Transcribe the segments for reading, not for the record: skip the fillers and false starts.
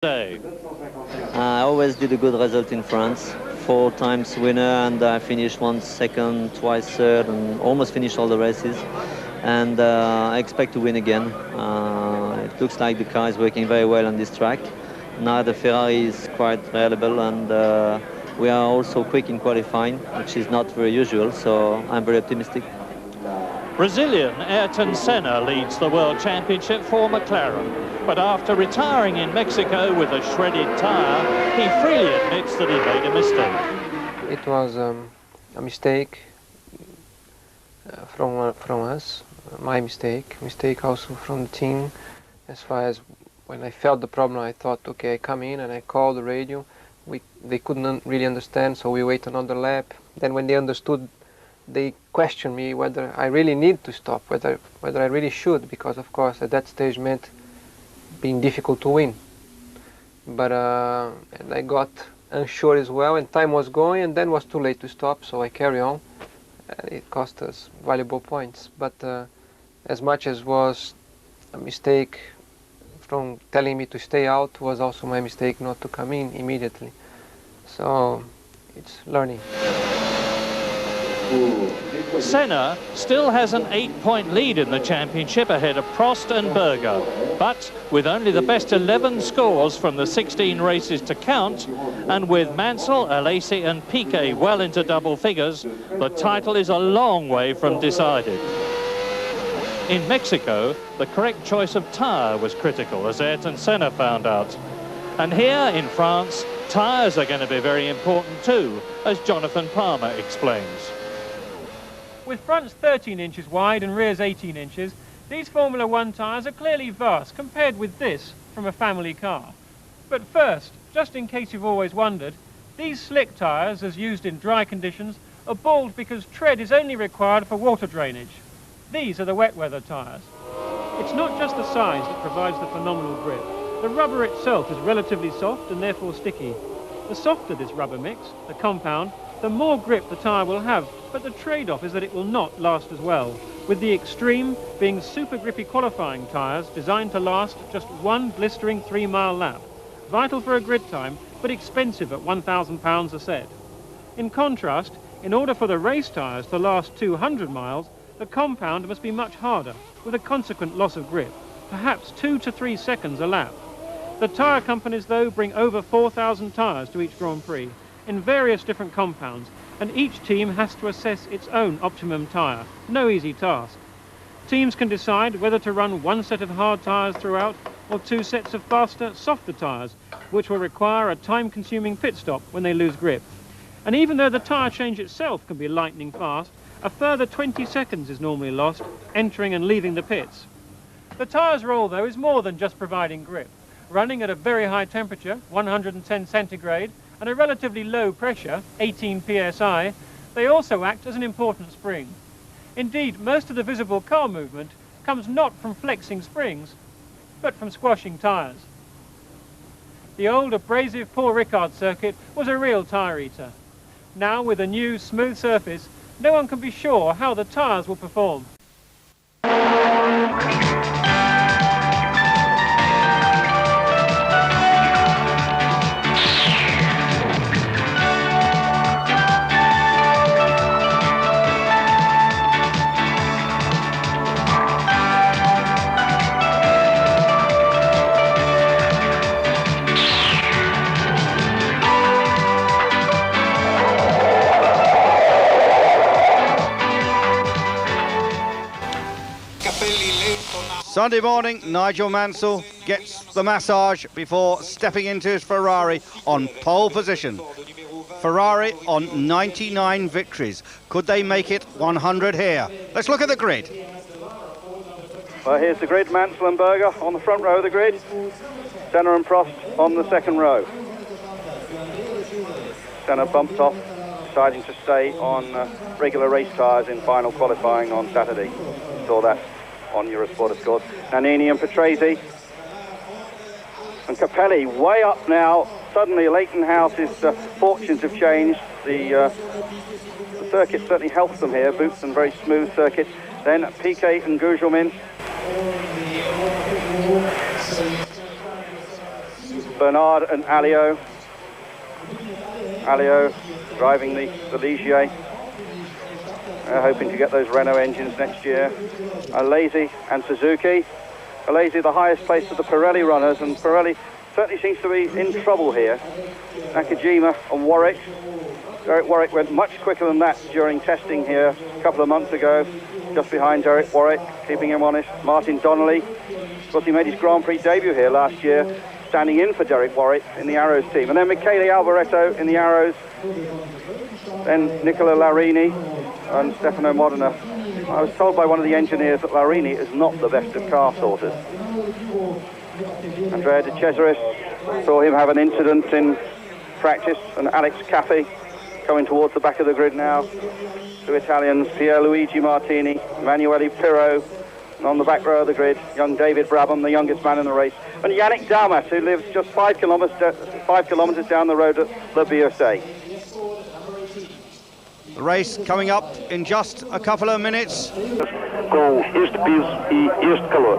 Day. I always did a good result in France, 4 times winner, and I finished once second, twice third, and almost finished all the races. And I expect to win again. It looks like the car is working very well on this track. Now the Ferrari is quite reliable, and we are also quick in qualifying, which is not very usual, so I'm very optimistic. Brazilian Ayrton Senna leads the World Championship for McLaren. But after retiring in Mexico with a shredded tyre, he freely admits that he made a mistake. It was a mistake from us, my mistake also from the team. As far as when I felt the problem, I thought, okay, I come in and I call the radio. They couldn't really understand, so we wait another lap. Then when they understood, they questioned me whether I really need to stop, whether I really should, because of course at that stage meant being difficult to win. But and I got unsure as well, and time was going, and then was too late to stop, so I carry on. It cost us valuable points, but as much as was a mistake from telling me to stay out, was also my mistake not to come in immediately. So it's learning. Senna still has an 8-point lead in the championship ahead of Prost and Berger. But with only the best 11 scores from the 16 races to count, and with Mansell, Alesi and Piquet well into double figures, the title is a long way from decided. In Mexico, the correct choice of tyre was critical, as Ayrton Senna found out. And here in France, tyres are going to be very important too, as Jonathan Palmer explains. With fronts 13 inches wide and rears 18 inches, these Formula One tyres are clearly vast compared with this from a family car. But first, just in case you've always wondered, these slick tyres, as used in dry conditions, are bald because tread is only required for water drainage. These are the wet weather tyres. It's not just the size that provides the phenomenal grip. The rubber itself is relatively soft and therefore sticky. The softer this rubber mix, the compound, the more grip the tyre will have, but the trade-off is that it will not last as well, with the extreme being super grippy qualifying tyres designed to last just one blistering 3-mile lap, vital for a grid time, but expensive at £1,000 a set. In contrast, in order for the race tyres to last 200 miles, the compound must be much harder, with a consequent loss of grip, perhaps 2 to 3 seconds a lap. The tyre companies, though, bring over 4,000 tyres to each Grand Prix, in various different compounds, and each team has to assess its own optimum tyre. No easy task. Teams can decide whether to run one set of hard tyres throughout or 2 sets of faster, softer tyres, which will require a time-consuming pit stop when they lose grip. And even though the tyre change itself can be lightning fast, a further 20 seconds is normally lost entering and leaving the pits. The tyre's role, though, is more than just providing grip. Running at a very high temperature, 110 centigrade, and a relatively low pressure, 18 psi, they also act as an important spring. Indeed, most of the visible car movement comes not from flexing springs, but from squashing tyres. The old abrasive Paul Ricard circuit was a real tyre eater. Now, with a new smooth surface, no one can be sure how the tyres will perform. Sunday morning, Nigel Mansell gets the massage before stepping into his Ferrari on pole position. Ferrari on 99 victories. Could they make it 100 here? Let's look at the grid. Well, here's the grid. Mansell and Berger on the front row of the grid. Senna and Prost on the second row. Senna bumped off, deciding to stay on regular race tyres in final qualifying on Saturday. Saw that on Eurosport, of course. Nannini and Patrese. And Capelli way up now. Suddenly Leighton House's fortunes have changed. The circuit certainly helps them here. Boots and very smooth circuit. Then Piquet and Gugelmin. Bernard and Alliot. Alliot driving the Ligier. Hoping to get those Renault engines next year. Alesi and Suzuki. Alesi the highest place of the Pirelli runners, and Pirelli certainly seems to be in trouble here. Nakajima and Warwick. Derek Warwick went much quicker than that during testing here a couple of months ago. Just behind Derek Warwick, keeping him honest. Martin Donnelly. Of course, he made his Grand Prix debut here last year, standing in for Derek Warwick in the Arrows team. And then Michele Alboreto in the Arrows. Then Nicola Larini and Stefano Modena. I was told by one of the engineers that Larini is not the best of car sorters. Andrea De Cesaris, saw him have an incident in practice, and Alex Caffey coming towards the back of the grid now. Two Italians, Pierluigi Martini, Emanuele Pirro, and on the back row of the grid, young David Brabham, the youngest man in the race, and Yannick Dalmas, who lives just 5 kilometres down the road at Le Biosay. The race coming up in just a couple of minutes. Com este piso e este calor.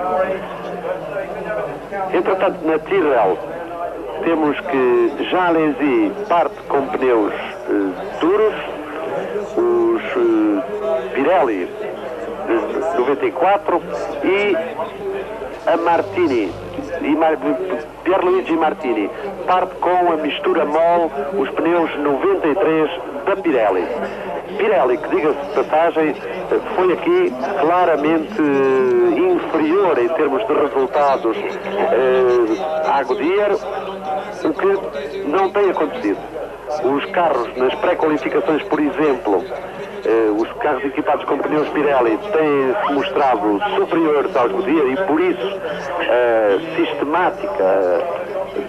Entretanto, na Tyrrell temos que Jean Alesi parte com pneus duros, os Pirelli 94 e a Martini, Pierluigi Martini parte com a mistura mole, os pneus 93 da Pirelli. Pirelli, que diga-se de passagem, foi aqui claramente inferior em termos de resultados à Goodyear, o que não tem acontecido. Os carros nas pré-qualificações, por exemplo, os carros equipados com pneus Pirelli têm-se mostrado superiores aos Goodyear e por isso a sistemática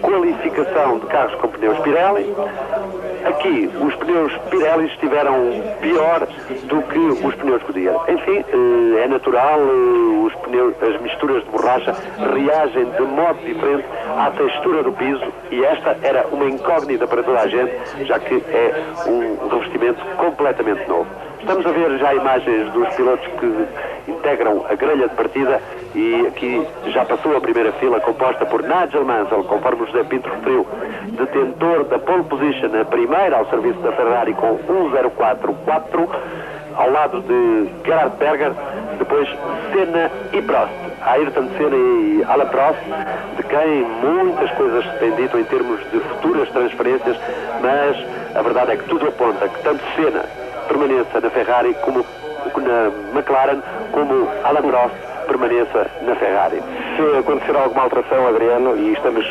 qualificação de carros com pneus Pirelli. Aqui os pneus Pirelli estiveram pior do que os pneus Goodyear. Enfim, é natural, as misturas de borracha reagem de modo diferente à textura do piso e esta era uma incógnita para toda a gente, já que é um revestimento completamente novo. Estamos a ver já imagens dos pilotos que integram a grelha de partida e aqui já passou a primeira fila composta por Nigel Mansell, conforme o José Pinto referiu, detentor da pole position, a primeira ao serviço da Ferrari com 1.04.4, ao lado de Gerhard Berger, depois Senna e Prost. Ayrton Senna e Alain Prost, de quem muitas coisas se têm dito em termos de futuras transferências, mas a verdade é que tudo aponta que tanto Senna permaneça na Ferrari como na McLaren, como Alain Prost permaneça na Ferrari. Se acontecer alguma alteração, Adriano, e estamos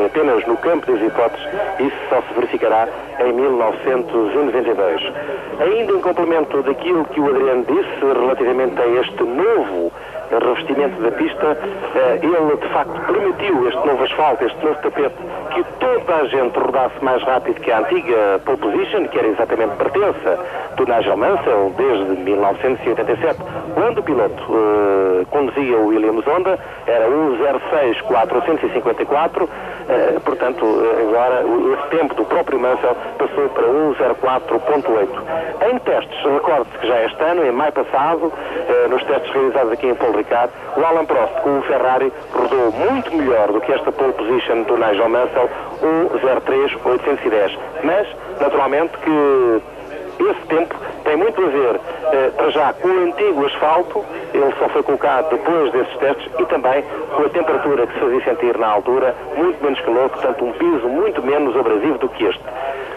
apenas no campo das hipóteses, isso só se verificará em 1992. Ainda em complemento daquilo que o Adriano disse relativamente a este novo revestimento da pista, ele de facto permitiu este novo asfalto, este novo tapete, que toda a gente rodasse mais rápido que a antiga pole position, que era exatamente pertença do Nigel Mansell desde 1987, quando o piloto conduzia o Williams Honda, era 1.06.454, portanto agora esse tempo do próprio Mansell passou para 1.04.8. Em testes, recorde-se que já este ano, em maio passado, nos testes realizados aqui em Paul Ricard, o Alain Prost com o Ferrari rodou muito melhor do que esta pole position do Nigel Mansell, 1.03.810, mas naturalmente que esse tempo tem muito a ver, para já, com o antigo asfalto, ele só foi colocado depois desses testes, e também com a temperatura que se fazia sentir na altura, muito menos calor, portanto um piso muito menos abrasivo do que este.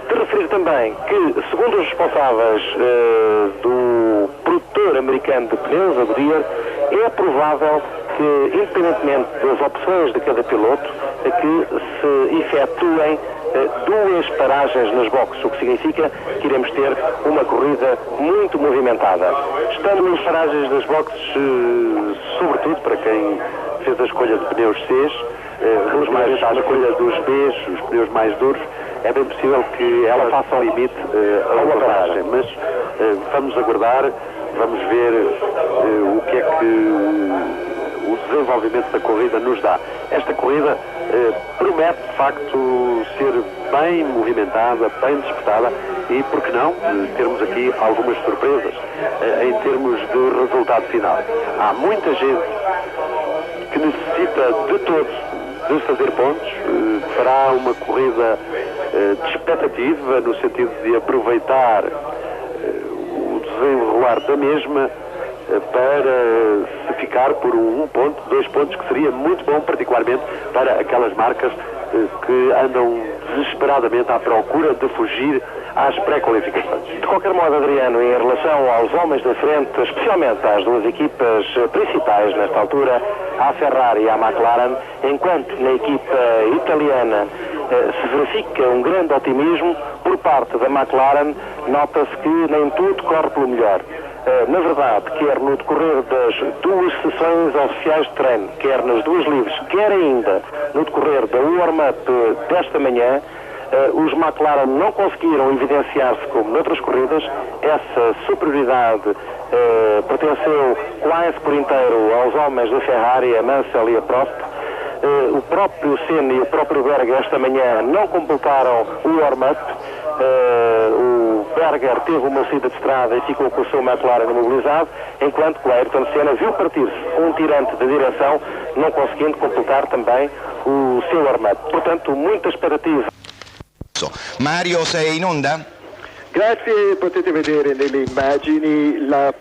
De referir também que, segundo os responsáveis do produtor americano de pneus, a Goodyear, é provável que, independentemente das opções de cada piloto, que se efetuem duas paragens nas boxes, o que significa que iremos ter uma corrida muito movimentada. Estando nas paragens das boxes, sobretudo para quem fez a escolha de pneus Cs, relativamente à escolha dos Bs, os pneus mais duros, é bem possível que ela faça ao limite a uma paragem, mas vamos aguardar, vamos ver o que é que o desenvolvimento da corrida nos dá. Esta corrida promete de facto ser bem movimentada, bem disputada e, por que não, termos aqui algumas surpresas em termos de resultado final. Há muita gente que necessita de todos de fazer pontos. Será uma corrida de expectativa, no sentido de aproveitar o desenrolar da mesma para se ficar por um ponto, 2 pontos, que seria muito bom, particularmente para aquelas marcas que andam desesperadamente à procura de fugir às pré-qualificações. De qualquer modo, Adriano, em relação aos homens da frente, especialmente às duas equipas principais nesta altura, à Ferrari e à McLaren, enquanto na equipa italiana se verifica um grande otimismo, por parte da McLaren nota-se que nem tudo corre pelo melhor. Na verdade, quer no decorrer das 2 sessões oficiais de treino, quer nas 2 livres, quer ainda no decorrer da warm-up desta manhã, os McLaren não conseguiram evidenciar-se como noutras corridas. Essa superioridade pertenceu quase por inteiro aos homens da Ferrari, a Mansell e a Prost. O próprio Senna e o próprio Berger esta manhã não completaram o warm-up. O Berger teve uma saída de estrada e ficou com o seu McLaren imobilizado, enquanto que o Ayrton Senna viu partir-se um tirante da direção, não conseguindo completar também o seu warm-up. Portanto, muita expectativa. Mario, sei in onda? Grazie, potete vedere nelle immagini le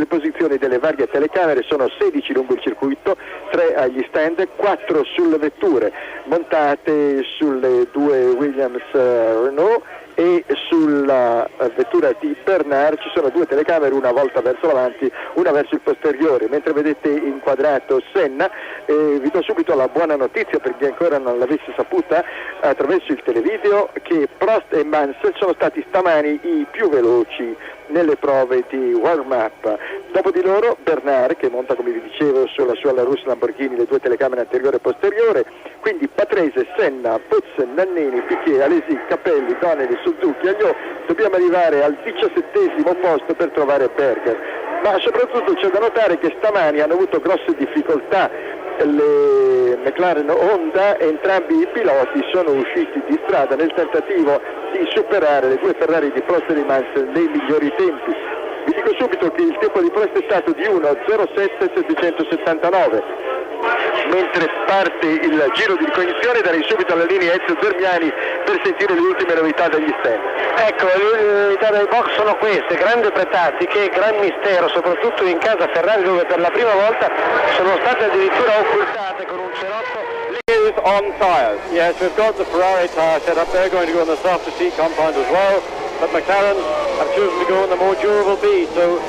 posizioni delle varie telecamere. Sono 16 lungo il circuito, 3 agli stand, 4 sulle vetture montate sulle 2 Williams Renault, e sulla vettura di Bernard ci sono 2 telecamere, una volta verso l'avanti, una verso il posteriore. Mentre vedete inquadrato Senna, vi do subito la buona notizia, per chi ancora non l'avesse saputa attraverso il televideo, che Prost e Mansell sono stati stamani i più veloci nelle prove di warm-up. Dopo di loro Bernard, che monta, come vi dicevo, sulla sua Larus Lamborghini le 2 telecamere anteriore e posteriore. Quindi Patrese, Senna, Boutsen, Nannini, Piquet, Alesi, Capelli, Donnelly, Suzuki, Agliò. Dobbiamo arrivare al 17° posto per trovare Berger. Ma soprattutto c'è da notare che stamani hanno avuto grosse difficoltà le McLaren Honda, e entrambi i piloti sono usciti di strada nel tentativo di superare le 2 Ferrari di Prost e di Mansell nei migliori tempi. Vi dico subito che il tempo di Prost è stato di 1:07.779. Mentre parte il giro di ricognizione, darei subito alla linea Ezio Zermiani per sentire le ultime novità dagli stand. Ecco, le novità dai box sono queste: grandi prestatiche, gran mistero, soprattutto in casa Ferrari, dove per la prima volta sono state addirittura occultate con un cerotto. On tyres. Yes, we've got the Ferrari tyre set up there, going to go on the softer seat compound as well, but McLaren have chosen to go on the more durable B, so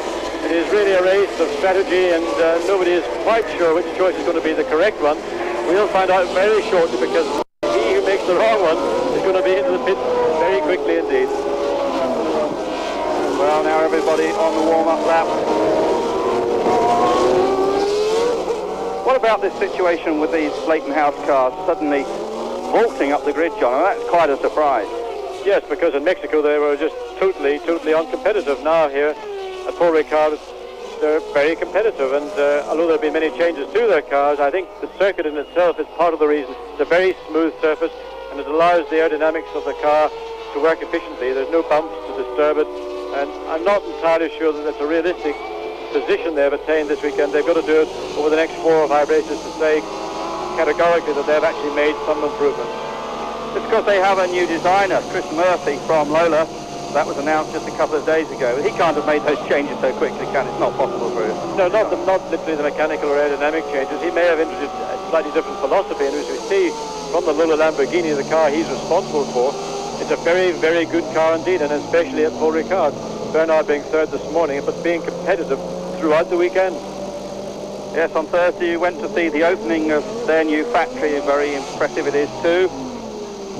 it is really a race of strategy, and nobody is quite sure which choice is going to be the correct one. We'll find out very shortly, because he who makes the wrong one is going to be into the pit very quickly indeed. Well, now everybody on the warm-up lap. What about this situation with these Leighton House cars suddenly vaulting up the grid, John? And that's quite a surprise. Yes, because in Mexico they were just totally uncompetitive. Now here at Paul Ricard, they're very competitive, and although there have been many changes to their cars, I think the circuit in itself is part of the reason. It's a very smooth surface, and it allows the aerodynamics of the car to work efficiently. There's no bumps to disturb it, and I'm not entirely sure that it's a realistic position they've attained this weekend. They've got to do it over the next 4 or 5 races to say categorically that they've actually made some improvement. It's because they have a new designer, Chris Murphy from Lola. That was announced just a couple of days ago. He can't have made those changes so quickly, can it? It's not possible for him. No, not literally the mechanical or aerodynamic changes. He may have introduced a slightly different philosophy, and as we see from the Lola Lamborghini, the car he's responsible for, it's a very, very good car indeed, and especially at Paul Ricard. Bernard being third this morning, but being competitive throughout the weekend. Yes, on Thursday you went to see the opening of their new factory. Very impressive it is too.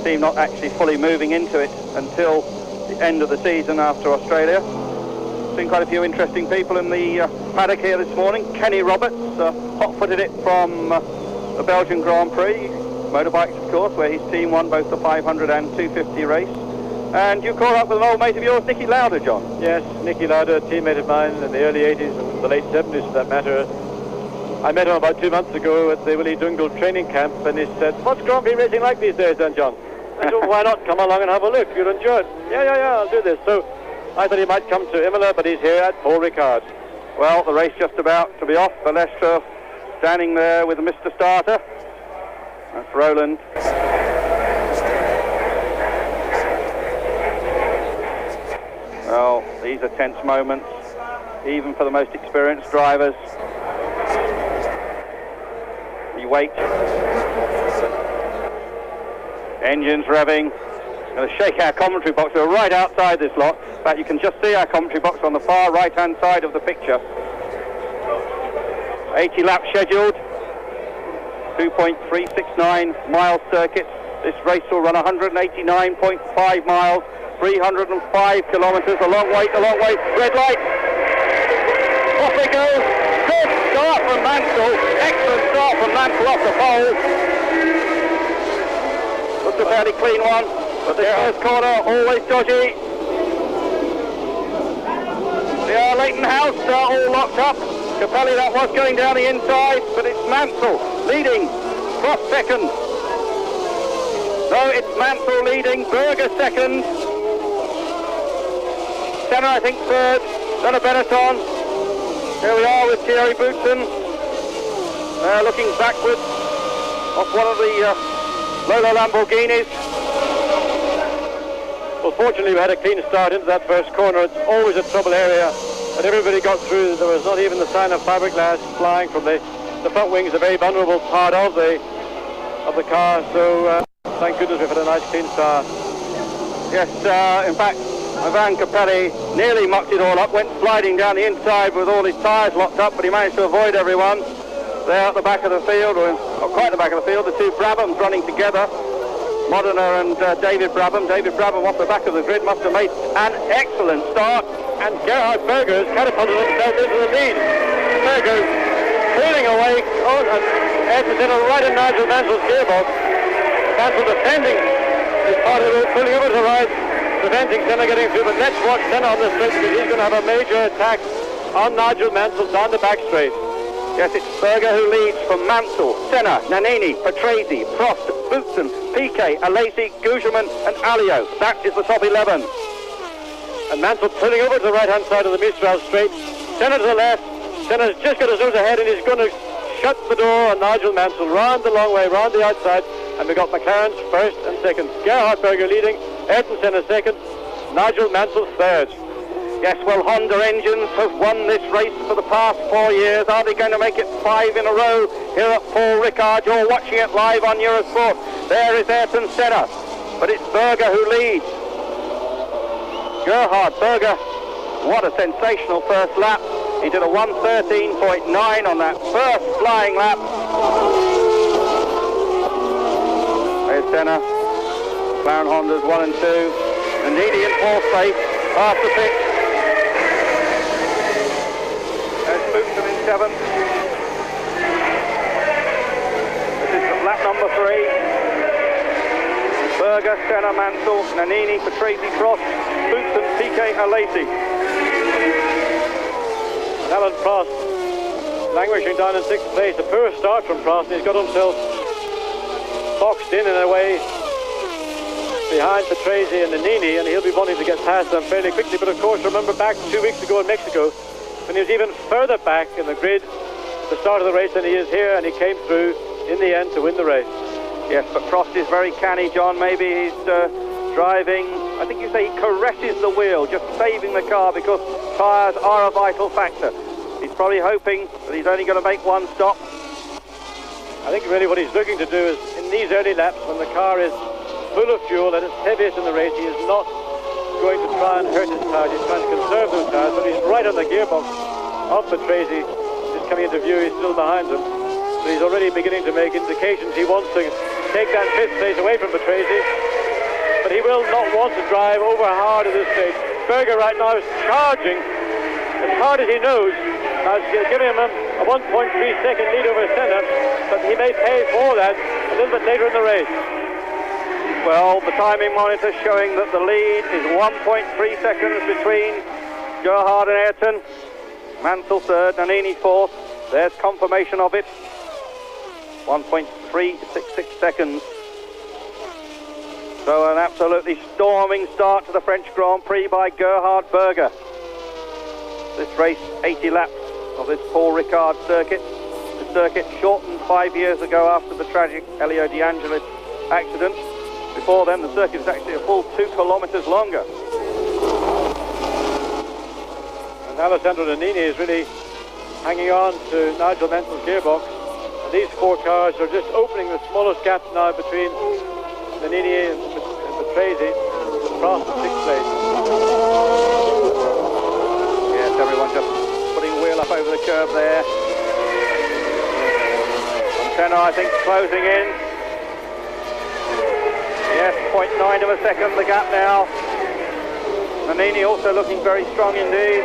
Team not actually fully moving into it until the end of the season after Australia. Seen quite a few interesting people in the paddock here this morning. Kenny Roberts hot-footed it from the Belgian Grand Prix. Motorbikes, of course, where his team won both the 500 and 250 race. And you caught up with an old mate of yours, Nicky Lauder, John. Yes, Nicky Lauder, a teammate of mine in the early 80s and the late 70s for that matter. I met him about 2 months ago at the Willie Dungle training camp, and he said, "What's Grand Prix racing like these days then, John?" I said, "Why not come along and have a look? You'll enjoy it." Yeah, I'll do this. So I thought he might come to Imola, but he's here at Paul Ricard. Well, the race just about to be off. Balestra standing there with Mr. Starter. That's Roland. Well, these are tense moments, even for the most experienced drivers. You wait. Engines revving. Going to shake our commentary box. We're right outside this lot. In fact, you can just see our commentary box on the far right-hand side of the picture. 80 laps scheduled. 2.369 mile circuit. This race will run 189.5 miles. 305 kilometres. A long wait, a long wait. Red light. Off it goes. Good start from Mansell. Excellent start from Mansell off the pole. Looks a fairly clean one, but the first corner always dodgy. The Leighton House all locked up. Capelli, that was going down the inside, but it's Mansell leading. Cross second. No, it's Mansell leading. Berger second. Senna, I think, third. Then a Benetton. Here we are with Thierry Boutsen. Looking backwards off one of the Lola Lamborghinis. Well, fortunately, we had a clean start into that first corner. It's always a trouble area, but everybody got through. There was not even the sign of fiberglass flying from the front wings, a very vulnerable part of the car. So thank goodness we've had a nice clean start. Yes, in fact, Ivan Capelli nearly mucked it all up, went sliding down the inside with all his tyres locked up, but he managed to avoid everyone. There at the back of the field, or not quite the back of the field, the two Brabhams running together, Modena and David Brabham. David Brabham off the back of the grid must have made an excellent start, and Gerhard Berger's catapulted himself into the lead. Berger's peeling away, and Ayrton Senna right in Nigel Mansell's gearbox. Mansell defending his part of it, pulling over to the right, preventing Senna getting through, but let's watch Senna on the straight because he's going to have a major attack on Nigel Mansell down the back straight. Yes, it's Berger who leads from Mansell, Senna, Nannini, Patrese, Prost, Boutsen, Piquet, Alesi, Gugelmin and Alliot. That is the top 11. And Mansell pulling over to the right-hand side of the Mistral straight. Senna to the left. Senna's just got his nose ahead and he's going to shut the door on Nigel Mansell. Round the long way, round the outside. And we got McLaren's first and second. Gerhard Berger leading, Ayrton Senna second, Nigel Mansell third. Yes, well, Honda engines have won this race for the past 4 years. Are they going to make it 5 in a row here at Paul Ricard? You're watching it live on Eurosport. There is Ayrton Senna, but it's Berger who leads. Gerhard Berger, what a sensational first lap. He did a 1:13.9 on that first flying lap. There's Senna. McLaren Hondas 1 and 2. Nannini in fourth place, past the pit. There's Boutsen in seventh. This is lap number 3. Berger, Senna, Mansell, Nannini, Patrese, Prost, Boutsen, Piquet, Alesi. Alan Prost languishing down in 6th place. A poor start from Prost. He's got himself boxed in a way behind Patrese and Nannini, and he'll be wanting to get past them fairly quickly. But of course, remember back 2 weeks ago in Mexico, when he was even further back in the grid at the start of the race than he is here, and he came through in the end to win the race. Yes, but Prost is very canny, John. Maybe he's driving, I think you say he caresses the wheel, just saving the car because tyres are a vital factor. He's probably hoping that he's only going to make one stop. I think really what he's looking to do is, in these early laps, when the car is full of fuel and it's heaviest in the race, he is not going to try and hurt his tyres. He's trying to conserve those tyres, but he's right on the gearbox of Patrese. Just coming into view, he's still behind him. But he's already beginning to make indications he wants to take that 5th place away from Patrese. But he will not want to drive over hard at this stage. Berger right now is charging as hard as he knows. Now it's giving him a 1.3 second lead over Senna, but he may pay for that a little bit later in the race. Well, the timing monitor showing that the lead is 1.3 seconds between Gerhard and Ayrton. Mansell third, Nannini fourth. There's confirmation of it. 1.366 seconds. So an absolutely storming start to the French Grand Prix by Gerhard Berger. This race, 80 laps of this Paul Ricard circuit. The circuit shortened 5 years ago after the tragic Elio De Angelis accident. Before then, the circuit was actually a full 2 kilometres longer. And Alessandro Nannini is really hanging on to Nigel Mansell's gearbox. And these 4 cars are just opening the smallest gap now between Nannini and Patrese, across the 6th place. Yes, everyone just putting a wheel up over the curve there. And Senna, I think, closing in. Yes, 0.9 of a second, the gap now. Nannini also looking very strong indeed.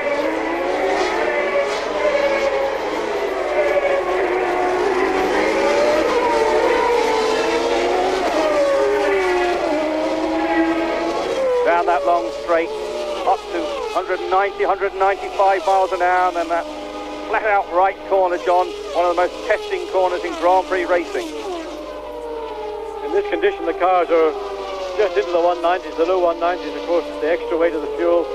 Down that long straight, up to 190, 195 miles an hour, and then that flat-out right corner, John, one of the most testing corners in Grand Prix racing. In this condition, the cars are just into the 190s, the low 190s. Of course, the extra weight of the fuel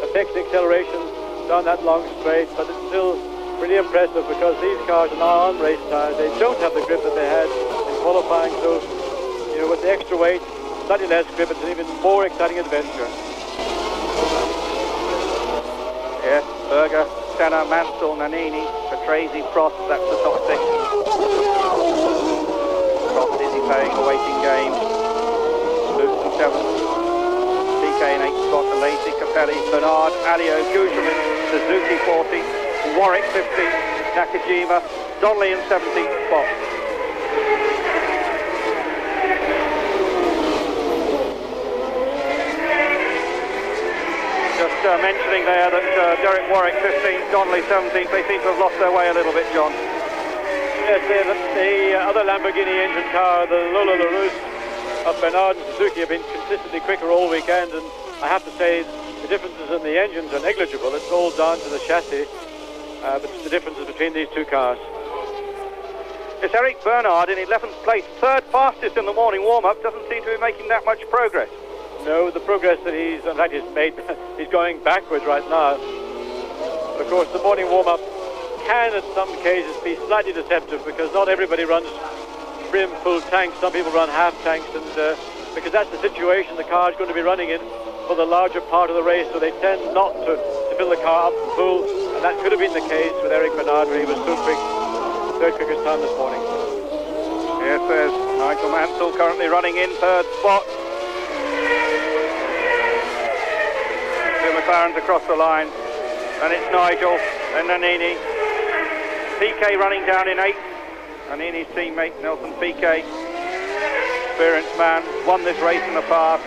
affects the acceleration down that long straight, but it's still pretty impressive because these cars are now on race tires. They don't have the grip that they had in qualifying, so, you know, with the extra weight, slightly less grip, it's an even more exciting adventure. Yes, Berger, Senna, Mansell, Nannini, Patrese, Prost, that's the top 6. Prost is playing a waiting game. Luton 7th, PK in 8th spot, Alesi, Capelli, Bernard, Alio, Gugelmin, Suzuki 14th, Warwick 15th, Nakajima, Donnelly in 17th spot. Just mentioning there that Derek Warwick 15th, Donnelly 17th, they seem to have lost their way a little bit, John. Yes, the other Lamborghini engine car, the Lola LaRousse of Bernard and Suzuki, have been consistently quicker all weekend, and I have to say the differences in the engines are negligible. It's all down to the chassis, but the differences between these 2 cars. It's Eric Bernard in 11th place, 3rd fastest in the morning warm-up, doesn't seem to be making that much progress. No, the progress that he's made, he's going backwards right now. Of course, the morning warm-up can, in some cases, be slightly deceptive because not everybody runs brim full tanks. Some people run half tanks, and because that's the situation the car is going to be running in for the larger part of the race, so they tend not to fill the car up full, and that could have been the case with Eric Bernard, where he was so quick, 3rd quickest time this morning. Yes, there's Nigel Mansell currently running in 3rd spot. 2 McLarens across the line, and it's Nigel and Nannini. PK running down in 8th. Nannini's teammate Nelson Piquet, experienced man, won this race in the past.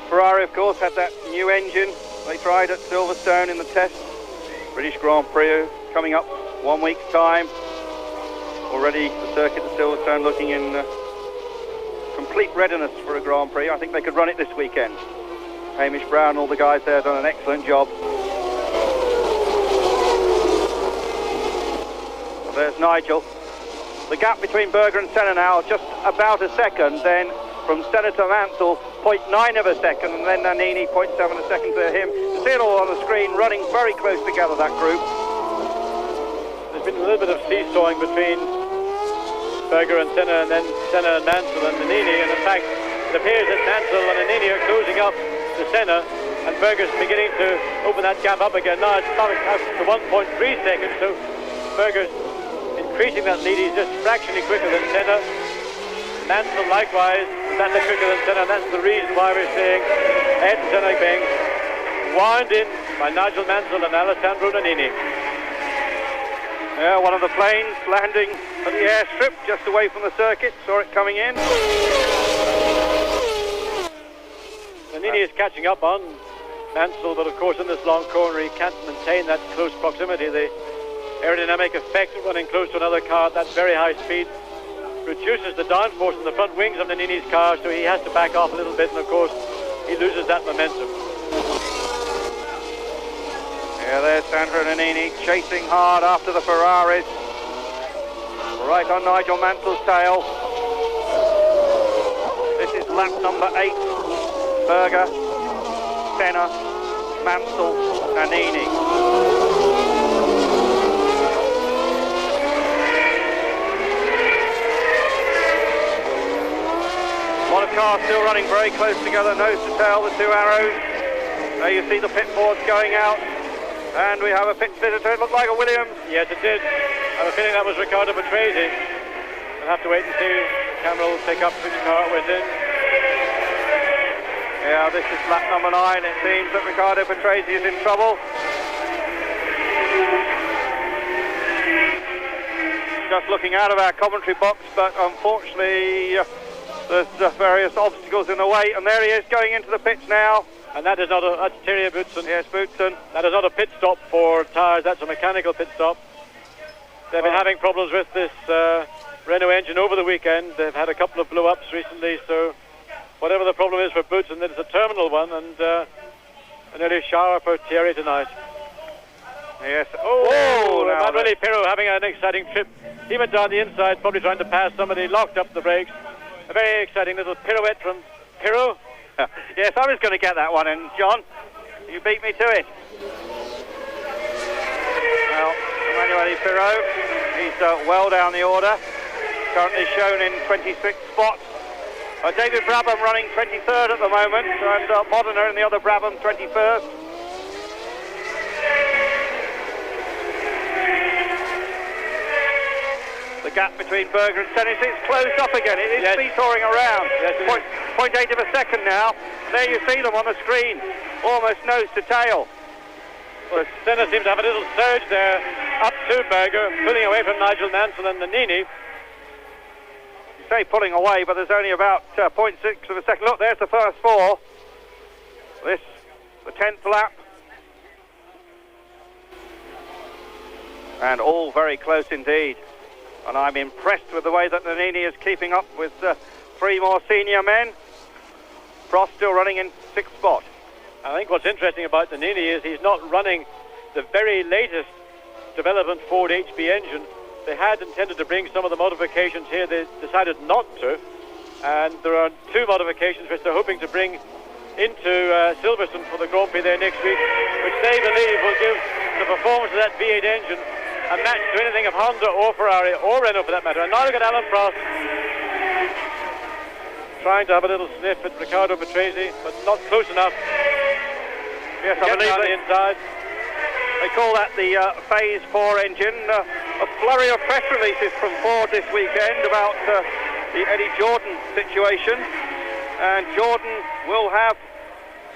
Ferrari, of course, had that new engine they tried at Silverstone in the test. British Grand Prix coming up 1 week's time. Already the circuit at Silverstone looking in complete readiness for a Grand Prix. I think they could run it this weekend. Hamish Brown and all the guys there have done an excellent job. Well, there's Nigel. The gap between Berger and Senna now just about a second. Then from Senna to Mansell, 0.9 of a second, and then Nannini, 0.7 a second to him. You see it all on the screen, running very close together, that group. There's been a little bit of seesawing between Berger and Senna, and then Senna and Mansell and Nannini, and in fact it appears that Mansell and Nannini are closing up to Senna, and Berger's beginning to open that gap up again. Now it's coming up to 1.3 seconds, so Berger's increasing that lead. He's just fractionally quicker than Senna. Mansell likewise slightly quicker than Senna, and that's the reason why we're seeing Ayrton Senna being wound in by Nigel Mansell and Alessandro Nannini. Yeah, one of the planes landing at the airstrip just away from the circuit, saw it coming in. Nannini is catching up on Mansell, but of course in this long corner he can't maintain that close proximity. The aerodynamic effect of running close to another car at that very high speed reduces the downforce in the front wings of Nannini's car, so he has to back off a little bit, and of course he loses that momentum. Yeah, there's Sandro Nannini chasing hard after the Ferraris. Right on Nigel Mansell's tail. lap number 8. Berger, Senna, Mansell, Nannini. A lot of cars still running very close together, nose to tail, the two arrows. There you see the pit boards going out. And we have a pit visitor. It looked like a Williams. Yes, it did. I have a feeling that was Riccardo Patrese. We'll have to wait and see. The camera will pick up which car it was in. Yeah, this is lap number 9. It seems that Riccardo Patrese is in trouble. Just looking out of our commentary box, but unfortunately there's various obstacles in the way. And there he is going into the pits now. And that is not a... That's Thierry Boutsen. Yes, Boutsen. That is not a pit stop for tyres. That's a mechanical pit stop. They've been having problems with this Renault engine over the weekend. They've had a couple of blow-ups recently, so whatever the problem is for Boutsen, it's a terminal one, and an early shower for Thierry tonight. Yes. Oh, Manuel Pirro having an exciting trip. He went down the inside, probably trying to pass somebody, locked up the brakes. A very exciting little pirouette from Pirro. Yes, I was going to get that one in, John. You beat me to it. Well, Emanuele Pirro, he's well down the order. Currently shown in 26th spot. David Brabham running 23rd at the moment, and Modena in the other Brabham 21st. The gap between Berger and Senna, it's closed up again. It is seesawing around. Yes, 0.8 of a second now. There you see them on the screen, almost nose to tail. Well, Senna seems to have a little surge there up to Berger, pulling away from Nigel Mansell and Nannini. You say pulling away, but there's only about 0.6 of a second. Look, there's the first 4. This, the 10th lap. And all very close indeed. And I'm impressed with the way that Nannini is keeping up with 3 more senior men. Prost still running in 6th spot. I think what's interesting about Nannini is he's not running the very latest development Ford HB engine. They had intended to bring some of the modifications here. They decided not to. And there are 2 modifications which they're hoping to bring into Silverstone for the Grand Prix there next week, which they believe will give the performance of that V8 engine a match to anything of Honda or Ferrari or Renault for that matter. And now look at Alan Prost trying to have a little sniff at Riccardo Patrese, but not close enough. Yes, I believe the inside. They call that the Phase 4 engine. A flurry of press releases from Ford this weekend about the Eddie Jordan situation. And Jordan will have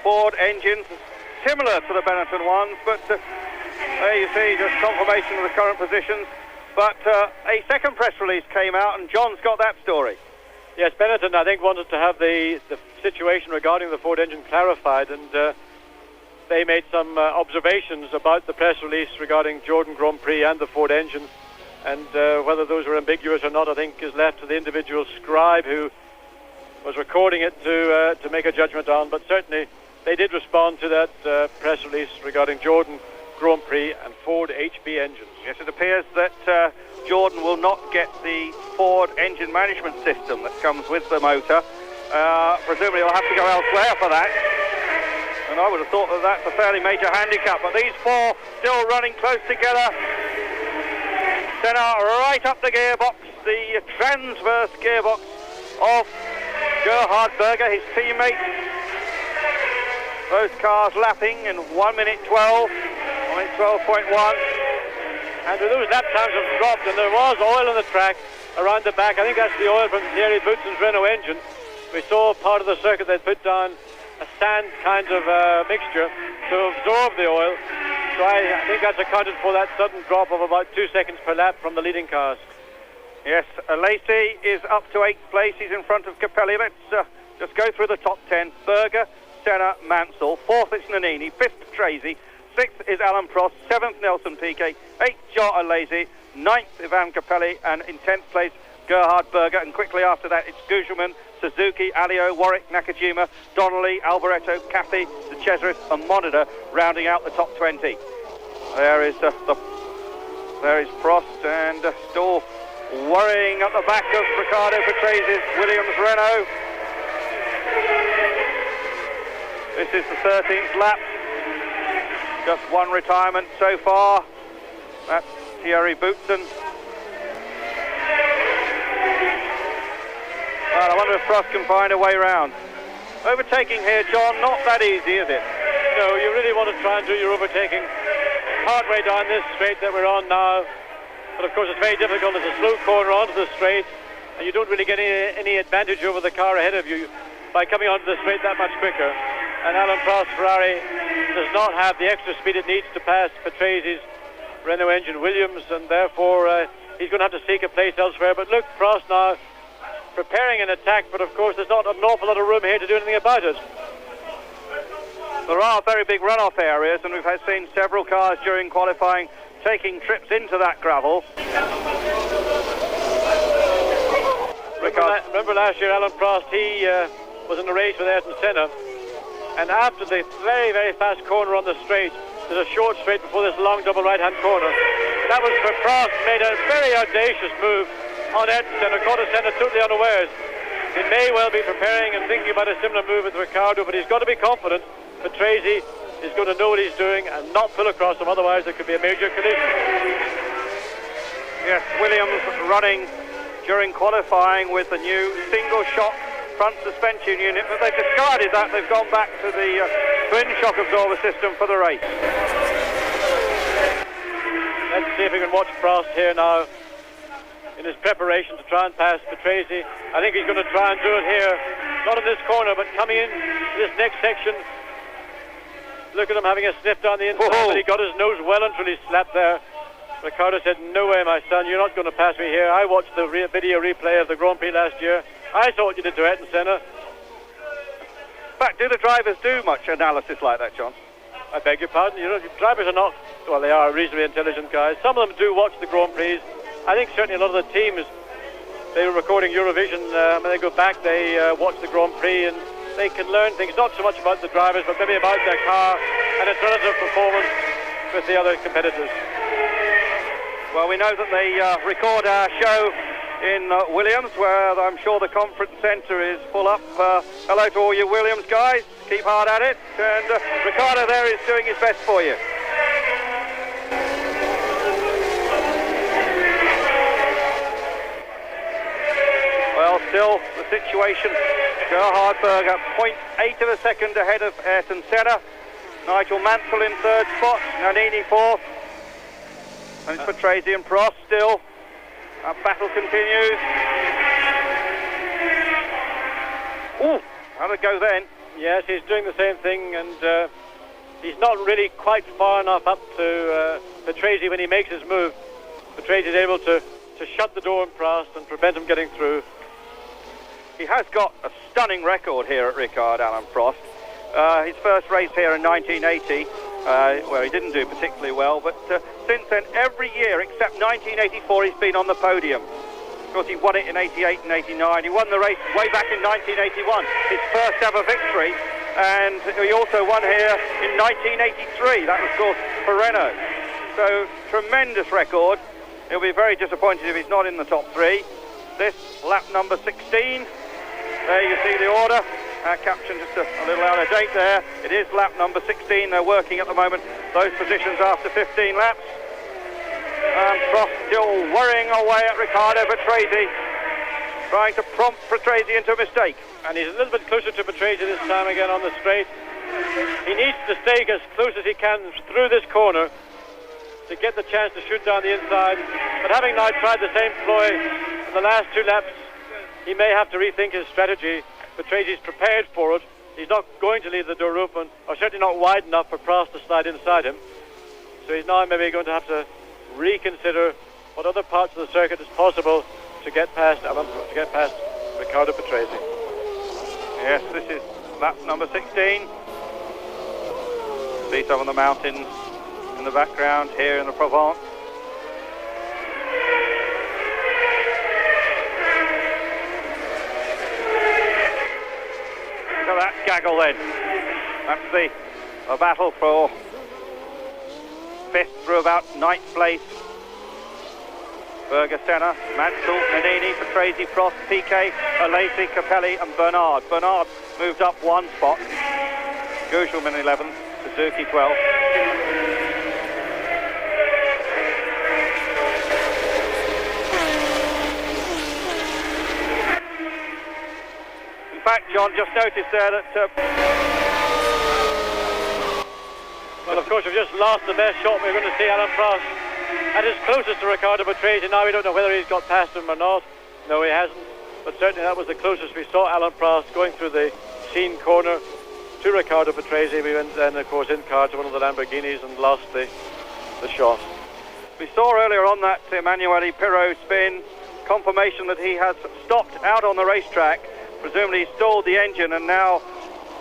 Ford engines similar to the Benetton ones, but there you see just confirmation of the current positions. But a second press release came out, and John's got that story. Yes, Benetton, I think, wanted to have the situation regarding the Ford engine clarified, and they made some observations about the press release regarding Jordan Grand Prix and the Ford engine, and whether those were ambiguous or not, I think, is left to the individual scribe who was recording it to make a judgment on. But certainly they did respond to that press release regarding Jordan Grand Prix and Ford HB engines. Yes, it appears that Jordan will not get the Ford engine management system that comes with the motor. Presumably he'll have to go elsewhere for that. And I would have thought that that's a fairly major handicap. But these 4 still running close together. Senna right up the gearbox, the transverse gearbox of Gerhard Berger, his teammate. Both cars lapping in 1 minute 12, 1 minute 12.1. And with those lap times have dropped, and there was oil on the track around the back. I think that's the oil from Thierry Boutsen's Renault engine. We saw part of the circuit they'd put down a sand kind of mixture to absorb the oil. So I think that's accounted for that sudden drop of about 2 seconds per lap from the leading cars. Yes, Lacey is up to 8th place. He's in front of Capelli. Let's just go through the top 10. Berger, Senna, Mansell. 4th is Nannini. 5th, Patrese. 6th is Alan Prost. 7th, Nelson Piquet. 8th, Joe Alesi. 9th, Ivan Capelli. And in 10th place, Gerhard Berger. And quickly after that, it's Gugelmin, Suzuki, Alio, Warwick, Nakajima, Donnelly, Alboreto, Cathy, De Cesaris and Monada rounding out the top 20. There is there is Prost and still worrying at the back of Riccardo Patrese's Williams Renault. This is the 13th lap. Just one retirement so far. That's Thierry Boutsen. Well, I wonder if Prost can find a way round. Overtaking here, John, not that easy, is it? No, you really want to try and do your overtaking partway down this straight that we're on now. But of course it's very difficult. There's a slow corner onto the straight, and you don't really get any advantage over the car ahead of you by coming onto the straight that much quicker. And Alain Prost's Ferrari does not have the extra speed it needs to pass Patrese Renault engine Williams, and therefore he's going to have to seek a place elsewhere. But look, Prost now preparing an attack, but of course there's not an awful lot of room here to do anything about it. There are very big runoff areas, and we've seen several cars during qualifying taking trips into that gravel. Remember last year Alain Prost, he was in the race with Ayrton Senna, and after the very, very fast corner on the straight, there's a short straight before this long double right-hand corner. That was where Prost made a very audacious move on Ayrton Senna, caught Senna totally unawares. He may well be preparing and thinking about a similar move with Ricciardo, but he's got to be confident. Patrese is going to know what he's doing and not pull across him, otherwise there could be a major collision. Yes, Williams running during qualifying with the new single-shock front suspension unit, but they've discarded that. They've gone back to the twin shock absorber system for the race. Let's see if we can watch Prost here now in his preparation to try and pass Patrese. I think he's going to try and do it here, not in this corner, but coming in this next section. Look at him having a sniff down the inside, but he got his nose well and truly slapped there. Ricciardo said, "No way, my son, you're not going to pass me here. I watched the video replay of the Grand Prix last year. I saw what you did to Ayrton Senna." In fact, do the drivers do much analysis like that, John? I beg your pardon? You know, drivers are not, well, they are reasonably intelligent guys. Some of them do watch the Grand Prix. I think certainly a lot of the teams, they were recording Eurovision, when they go back, they watch the Grand Prix, and they can learn things, not so much about the drivers, but maybe about their car and its relative performance with the other competitors. Well, we know that they record our show in Williams, where I'm sure the conference centre is full up. Hello to all you Williams guys, keep hard at it, and Ricciardo there is doing his best for you. Well, still the situation, Gerhard Berger 0.8 of a second ahead of Ayrton Senna, Nigel Mansell in third spot, Nannini fourth, and it's Patrese and Prost still. That battle continues. Ooh, how'd it go then? Yes, he's doing the same thing, and he's not really quite far enough up to Patrese when he makes his move. Patrese is able to shut the door on Prost and prevent him getting through. He has got a stunning record here at Ricard, Alain Prost. His first race here in 1980, where he didn't do particularly well, but since then, every year except 1984, he's been on the podium. Of course, he won it in 88 and 89. He won the race way back in 1981, his first ever victory, and he also won here in 1983. That was, of course, for Renault. So, tremendous record. He'll be very disappointed if he's not in the top three. This lap number 16. There you see the order. Caption just a little out of date there. It is lap number 16. They're working at the moment those positions after 15 laps. Prost still worrying away at Riccardo Patrese, trying to prompt Patrese into a mistake. And he's a little bit closer to Patrese this time again on the straight. He needs to stay as close as he can through this corner to get the chance to shoot down the inside. But having now tried the same ploy in the last two laps, he may have to rethink his strategy. Patrese is prepared for it. He's not going to leave the door open, or certainly not wide enough for Prost to slide inside him. So he's now maybe going to have to reconsider what other parts of the circuit is possible to get past Riccardo Patrese. Yes, this is lap number 16. See some of the mountains in the background here in the Provence. So that's gaggle then. That's the battle for 5th through about 9th place. Berger, Senna, Mansell, Nannini, Patrese, Prost, Piquet, Alesi, Capelli and Bernard. Bernard moved up one spot. Gugelmin 11th, Suzuki 12th. In fact, John, just noticed there that... Well, of course, we've just lost the best shot. We're going to see Alain Prost at his closest to Riccardo Patrese. Now we don't know whether he's got past him or not. No, he hasn't. But certainly that was the closest we saw Alain Prost going through the Sheen corner to Riccardo Patrese. We went then, of course, in car to one of the Lamborghinis and lost the shot. We saw earlier on that Emanuele Pirro spin confirmation that he has stopped out on the racetrack. Presumably he stalled the engine, and now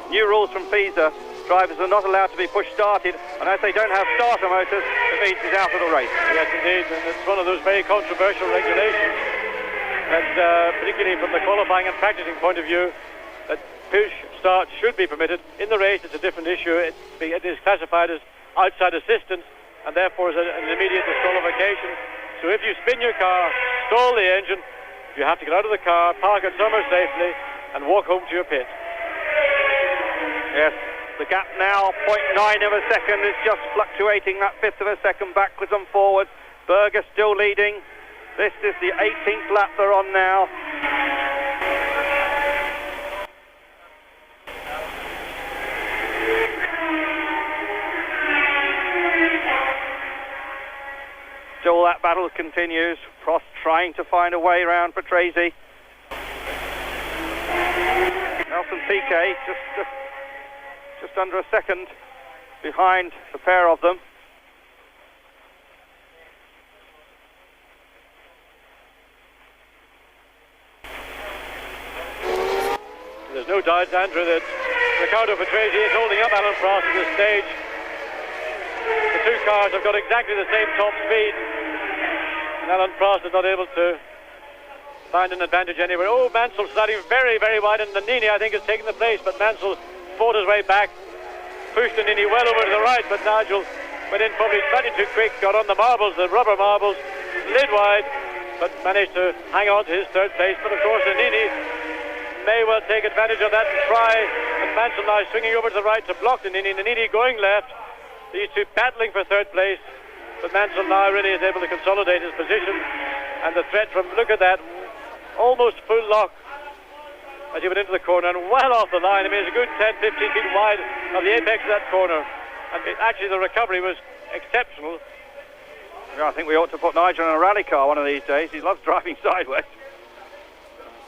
new rules from FISA. Drivers are not allowed to be push-started, and as they don't have starter motors, it means he's out of the race. Yes, indeed, and it's one of those very controversial regulations, and particularly from the qualifying and practicing point of view, that push-start should be permitted. In the race, it's a different issue. It is classified as outside assistance, and therefore is an immediate disqualification. So if you spin your car, stall the engine, you have to get out of the car, park it somewhere safely, and walk home to your pit. Yes. The gap now, 0.9 of a second, is just fluctuating that fifth of a second backwards and forwards. Berger still leading. This is the 18th lap they're on now. Still that battle continues. Prost trying to find a way around Patrese. Nelson Piquet just under a second behind the pair of them. There's no doubt, Andrew, that Riccardo Patrese is holding up Alain Prost at this stage. The two cars have got exactly the same top speed, and Alain Prost is not able to find an advantage anywhere. Oh, Mansell sliding very, very wide, and Nannini, I think, has taken the place, but Mansell fought his way back, pushed Nannini well over to the right, but Nigel went in probably slightly too quick, got on the marbles, the rubber marbles, slid wide, but managed to hang on to his third place. But of course Nannini may well take advantage of that and try, and Mansell now swinging over to the right to block Nannini. Nannini going left, these two battling for third place, but Mansell now really is able to consolidate his position, and the threat from, look at that, almost full lock as he went into the corner and well off the line. I mean, it's a good 10-15 feet wide of the apex of that corner, and actually the recovery was exceptional. Yeah, I think we ought to put Nigel in a rally car one of these days. He loves driving sideways.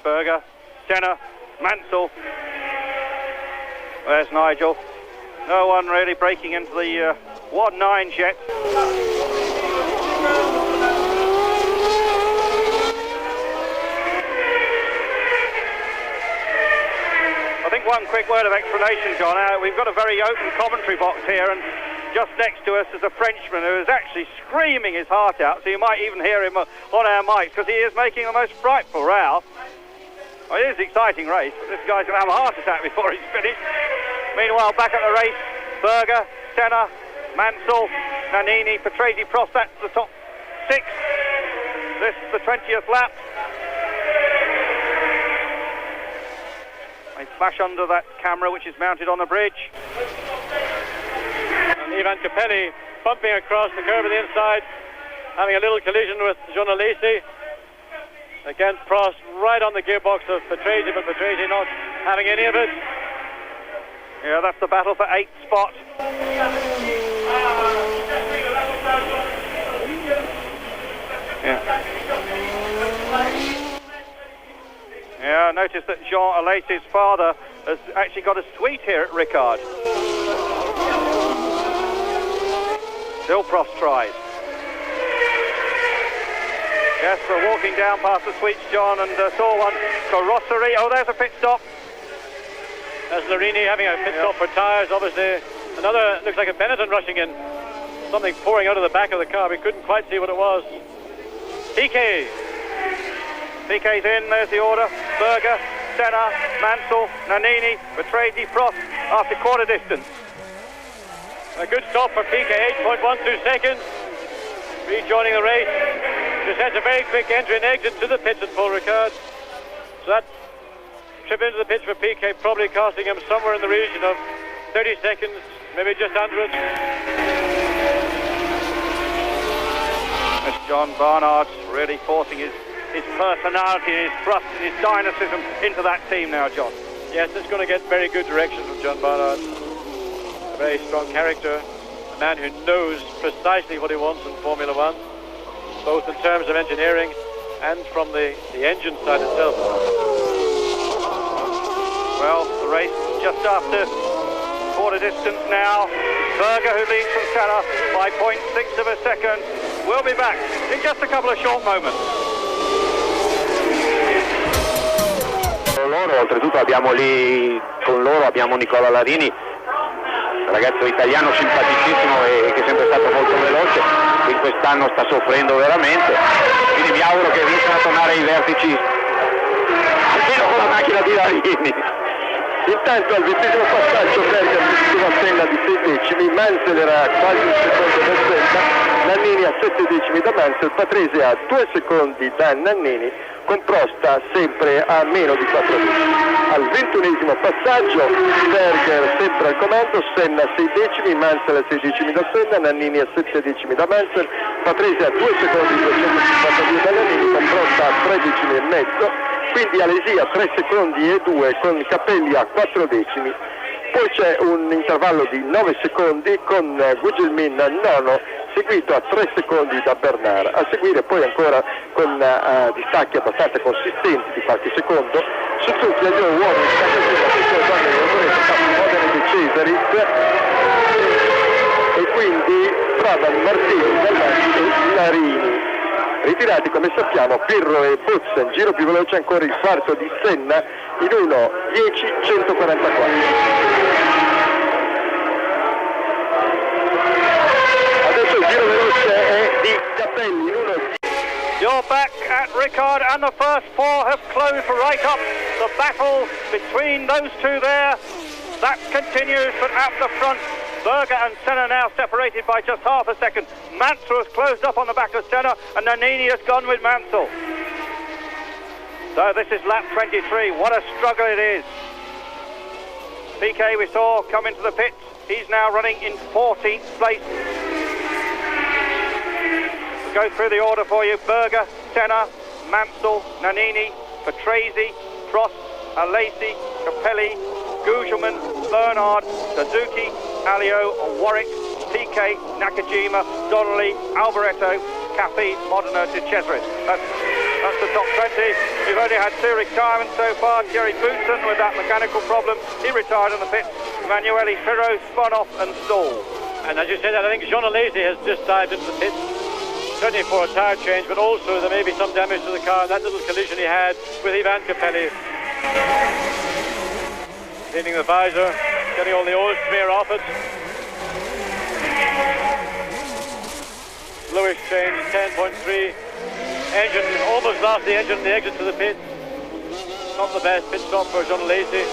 Berger, Senna, Mansell. There's Nigel. No one really breaking into the 1-9 jet. I think one quick word of explanation, John. We've got a very open commentary box here, and just next to us is a Frenchman who is actually screaming his heart out, so you might even hear him on our mics, because he is making the most frightful row. Well, it is an exciting race, but this guy's going to have a heart attack before he's finished. Meanwhile, back at the race, Berger, Senna, Mansell, Nannini, Patrese, Prost, that's the top six. This is the 20th lap. They flash under that camera which is mounted on the bridge. And Ivan Capelli bumping across the curve on the inside, having a little collision with Jean Alesi. Again, Prost right on the gearbox of Patrese, but Patrese not having any of it. Yeah, that's the battle for 8th spot. Yeah, notice that Jean Alesi's father has actually got a suite here at Ricard. Still Prost tries. Yes, we're walking down past the suites, John, and saw one carrosserie. Oh, there's a pit stop. There's Larini having a pit stop for tyres, obviously. Another, looks like a Benetton rushing in. Something pouring out of the back of the car. We couldn't quite see what it was. Piquet. Piquet's in, there's the order. Berger, Senna, Mansell, Nannini, Patrese, Prost after quarter distance. A good stop for Piquet, 8.12 seconds. Rejoining the race. Just had a very quick entry and exit to the pits at Paul Ricard. So that trip into the pits for Piquet probably costing him somewhere in the region of 30 seconds, maybe just under it. As John Barnard's really forcing his personality, his thrust and his dynamism into that team now, John. Yes, it's going to get very good direction from John Barnard. A very strong character, a man who knows precisely what he wants in Formula One, both in terms of engineering and from the engine side itself. Well, the race just after quarter distance now. Berger, who leads from Senna by 0.6 of a second, will be back in just a couple of short moments. Loro, oltretutto abbiamo lì con loro abbiamo Nicola Larini, ragazzo italiano simpaticissimo e che è sempre stato molto veloce, che in quest'anno sta soffrendo veramente, quindi mi auguro che riescano a tornare ai vertici almeno con la macchina di Larini. Intanto al 20° passaggio Berger a Senna di 6 decimi, Mansell era quasi un secondo da Senna, Nannini a 7 decimi da Mansell, Patrese a 2 secondi da Nannini, con Prost sempre a meno di 4 decimi. Al 21° passaggio Berger sempre al comando, Senna a 6 decimi, Mansell a 6 decimi da Senna, Nannini a 7 decimi da Mansell, Patrese a 2 secondi 252 da Nannini, con Prost a 3 decimi e mezzo, quindi Alesi a 3 secondi e 2 con Capelli a 4 decimi. Poi c'è un intervallo di 9 secondi con Gugelmin nono, seguito a 3 secondi da Bernard. A seguire poi ancora con distacchi abbastanza consistenti di qualche secondo, Suzuki agli uomini Modena di Cesaris e quindi Traban, Martini, Gallanti e Larini. Ritirati come sappiamo Pirro e Boutsen, giro più veloce ancora il quarto di Senna in 1:10.144. Adesso il giro veloce è di Capelli in 1:10. You're back at Ricard and the first four have closed right up. The battle between those two there, that continues, but at the front Berger and Senna now separated by just half a second. Mansell has closed up on the back of Senna and Nannini has gone with Mansell. So this is lap 23. What a struggle it is. Piquet we saw come into the pits. He's now running in 14th place. We'll go through the order for you. Berger, Senna, Mansell, Nannini, Patrese, Prost, Alesi, Capelli, Gugelmin, Bernard, Suzuki, Alio, Warwick, Piquet, Nakajima, Donnelly, Alboreto, Capi, Modena to Cesaris. That's the top 20. We've only had 2 retirements so far. Thierry Boutsen with that mechanical problem, he retired in the pits. Emanuele Pirro spun off and stalled. And as you said, I think Jean Alesi has just dived into the pits, certainly for a tyre change, but also there may be some damage to the car. That little collision he had with Ivan Capelli. Cleaning the visor, getting all the oil smear off it. Slowish change, 10.3. Engine, almost lost the engine, the exit to the pit. Not the best pit stop for Jean Alesi.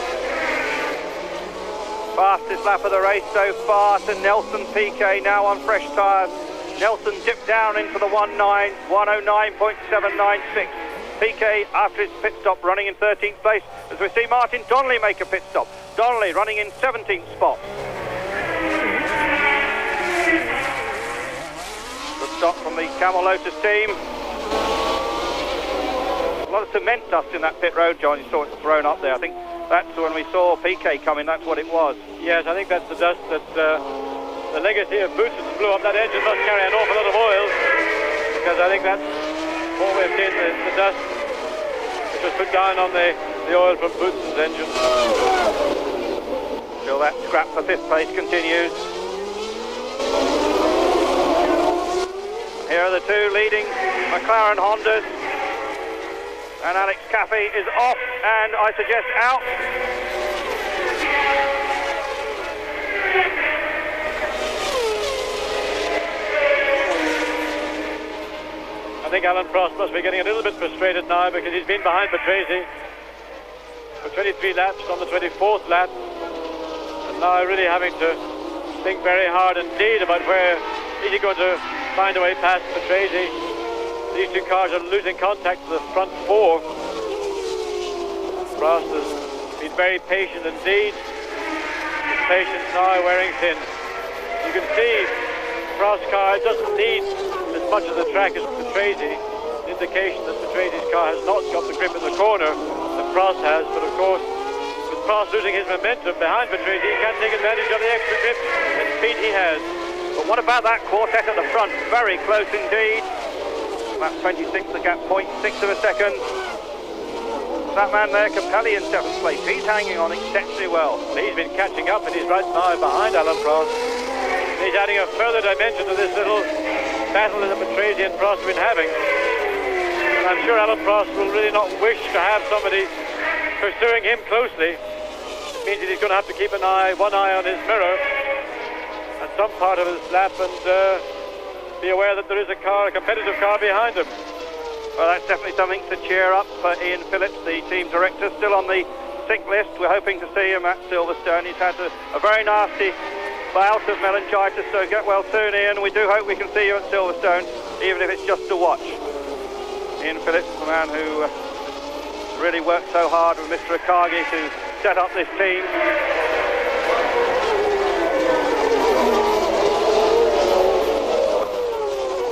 Fastest lap of the race so far to Nelson Piquet, now on fresh tyres. Nelson dipped down into the 109.796. Piquet, after his pit stop, running in 13th place, as we see Martin Donnelly make a pit stop. Donnelly running in 17th spot. Good stop from the Camel Lotus team. A lot of cement dust in that pit road, John. You saw it thrown up there. I think that's when we saw Piquet coming, that's what it was. Yes, I think that's the dust that the legacy of Boutsen blew up. That engine must carry an awful lot of oil, because I think that's what we've seen, the dust which was put down on the oil from Boutsen's engine. Still that scrap for 5th place continues. Here are the 2 leading McLaren Hondas. And Alex Caffey is off, and I suggest out. I think Alan Prost must be getting a little bit frustrated now, because he's been behind Patrese for 23 laps on the 24th lap, and now really having to think very hard indeed about where is he going to find a way past Patrese. These two cars are losing contact with the front four. Prost has been very patient indeed. His patience now wearing thin. You can see Prost's car doesn't need as much of the track as Patrese. Indication that Patrese car has not got the grip in the corner that Prost has, but of course with Prost losing his momentum behind Patrese, he can take advantage of the extra grip and speed he has. But what about that quartet at the front? Very close indeed. Lap 26, the gap 0.6 of a second. That man there, Capelli, in 7th place. He's hanging on exceptionally well. He's been catching up and he's right now behind Alain Prost. He's adding a further dimension to this little battle that Patrese and Prost have been having. And I'm sure Alain Prost will really not wish to have somebody pursuing him closely. It means that he's going to have to keep one eye on his mirror at some part of his lap and be aware that there is a competitive car behind him. Well, that's definitely something to cheer up for Ian Phillips, the team director, still on the sick list. We're hoping to see him at Silverstone. He's had a very nasty bout of meningitis, so get well soon, Ian. We do hope we can see you at Silverstone, even if it's just to watch. Ian Phillips, the man who really worked so hard with Mr. Akagi to set up this team.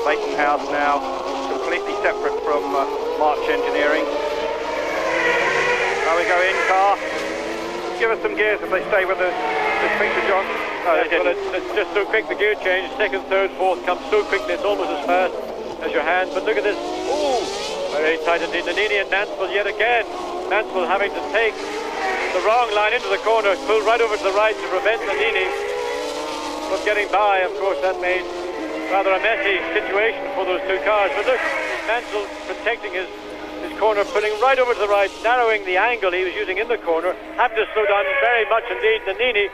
Leighton House now completely separate from March Engineering. Now we go in car. Give us some gears if they stay with this picture, John. No, they didn't. It's just so quick, the gear change. Second, third, fourth comes so quickly, it's almost as fast as your hand. But look at this. Ooh, very tight indeed. Nannini and Mansell yet again. Mansell having to take the wrong line into the corner, pull right over to the right to prevent Nannini from getting by. Of course, that made rather a messy situation for those two cars. But look, Mansell protecting his corner, pulling right over to the right, narrowing the angle he was using in the corner, having to slow down very much indeed. Nannini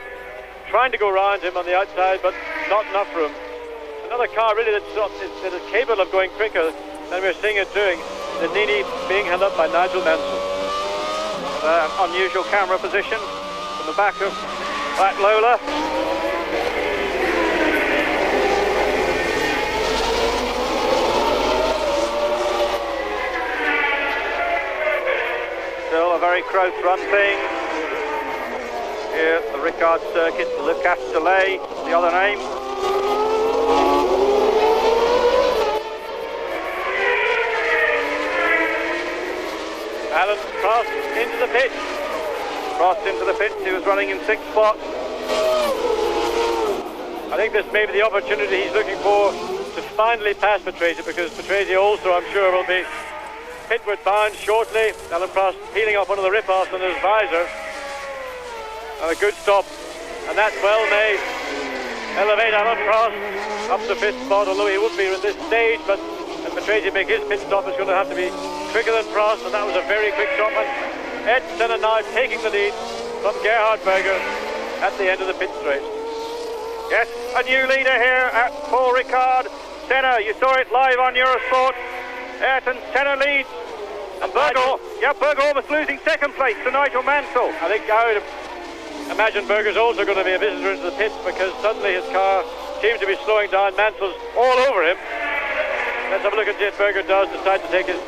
trying to go around him on the outside, but not enough room. Another car really that is capable of going quicker than we're seeing it doing. Nannini being held up by Nigel Mansell. Unusual camera position from the back of Black Lola. Still a very close run thing. Here at the Ricard circuit, the Le Castellet, the other name. Alain Prost into the pit. Prost into the pit, he was running in 6th spot. I think this may be the opportunity he's looking for to finally pass Patrese, because Patrese also, I'm sure, will be pitward bound shortly. Alain Prost peeling off one of the rip-offs on his visor. And a good stop, and that well may elevate Alain Prost up to 5th spot, although he would be at this stage, but if Patrese make his pit stop, it's going to have to be quicker than Prost, and that was a very quick stop. And Ed Senna now taking the lead from Gerhard Berger at the end of the pit straight. Yes, a new leader here at Paul Ricard. Senna, you saw it live on Eurosport. Ayrton Senna leads. And Berger almost losing 2nd place to Nigel Mansell. I think I would imagine Berger's also going to be a visitor into the pits, because suddenly his car seems to be slowing down. Mansell's all over him. Let's have a look at what Berger does. Decide to take his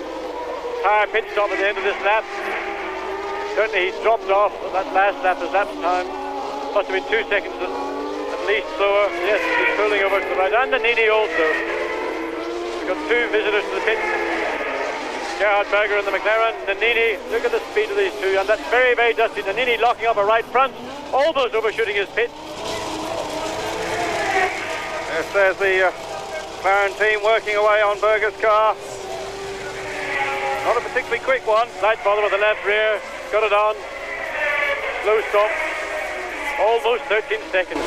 tire pit stop at the end of this lap. Certainly he's dropped off that last lap. His lap time must have been 2 seconds at least slower. Yes, he's pulling over to the right. And Nannini also. We've got 2 visitors to the pit. Gerhard Berger and the McLaren. Nannini, look at the speed of these two. And that's very, very dusty. Nannini locking up a right front, almost overshooting his pit. Yes, there's the McLaren team working away on Berger's car. Not a particularly quick one. Light bottom of the left rear. Got it on. Slow stop. Almost 13 seconds.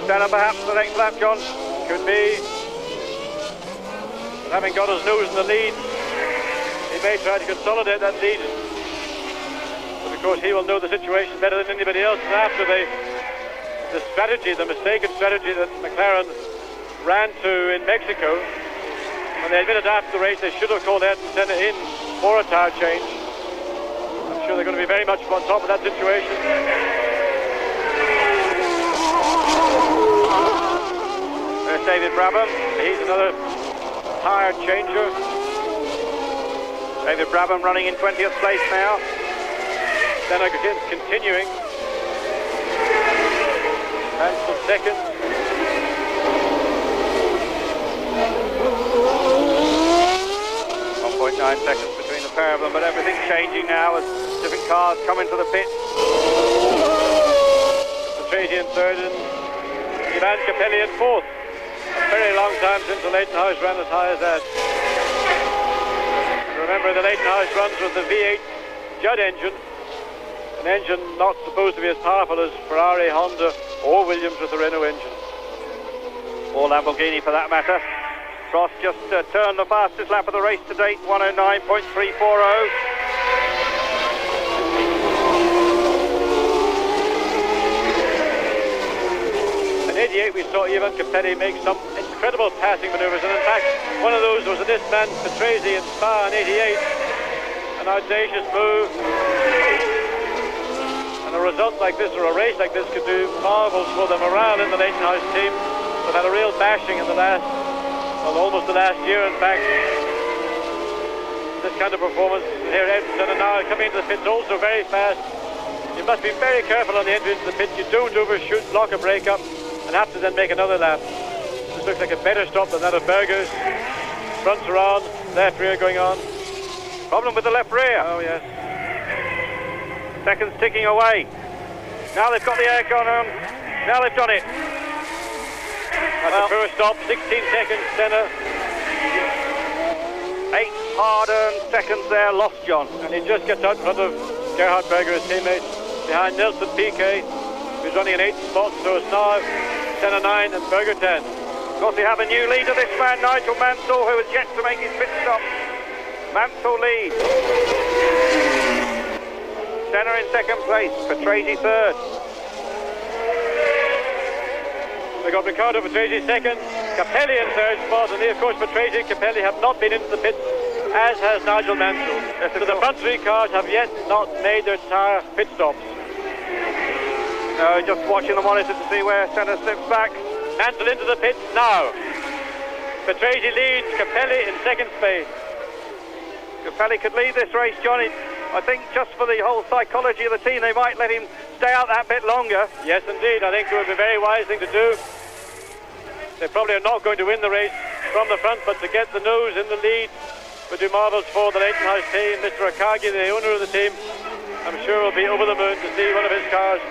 Senna perhaps the next lap, John. Could be. But having got his nose in the lead, he may try to consolidate that lead. But of course he will know the situation better than anybody else. And after the strategy, the mistaken strategy that McLaren ran to in Mexico, when they admitted after the race they should have called Ayrton Senna in for a tire change. I'm sure they're going to be very much on top of that situation. David Brabham. He's another tyre changer. David Brabham running in 20th place now. Then continuing. Mansell second. 1.9 seconds between the pair of them, but everything's changing now as different cars come into the pit. Patrese in third and Ivan Capelli in fourth. A very long time since the Leighton House ran as high as that. Remember, the Leighton House runs with the V8 Judd engine, an engine not supposed to be as powerful as Ferrari, Honda or Williams with the Renault engine. Or Lamborghini for that matter. Prost just turned the fastest lap of the race to date, 109.340. In 88 we saw Ivan Capelli make some incredible passing manoeuvres, and in fact one of those was this man Patrese in Spa in 88. An audacious move. And a result like this, or a race like this, could do marvels for the morale in the Leighton House team. They've had a real bashing in the last, well, almost the last year, in fact. This kind of performance here at Edmonton, and now coming into the pits also very fast. You must be very careful on the entry into the pit. You don't overshoot, block a break up, and have to then make another lap. This looks like a better stop than that of Berger's. Fronts are on, left rear going on. Problem with the left rear. Oh, yes. Seconds ticking away. Now they've got the aircon on. Now they've done it. That's the first stop, 16 seconds, Senna. 8 hard-earned seconds there, lost John. And he just gets out in front of Gerhard Berger, his teammate, behind Nelson Piquet, who's running in 8th spot, so it's now Senna 9 and Berger 10. Of course, we have a new leader, this man, Nigel Mansell, who has yet to make his pit stop. Mansell leads. Senna in second place, Patrese third. We got Riccardo Patrese second, Capelli in third spot, and of course Patrese and Capelli have not been into the pits, as has Nigel Mansell. Yes, so the front three cars have yet not made their tyre pit stops. Just watching the monitor to see where Senna slips back. Mansell into the pits now. Patrese leads, Capelli in second space. Capelli could lead this race, Johnny. I think just for the whole psychology of the team, they might let him stay out that bit longer. Yes, indeed. I think it would be a very wise thing to do. They probably are not going to win the race from the front, but to get the nose in the lead would do marvels for the Leighton House team. Mr. Akagi, the owner of the team, I'm sure will be over the moon to see one of his cars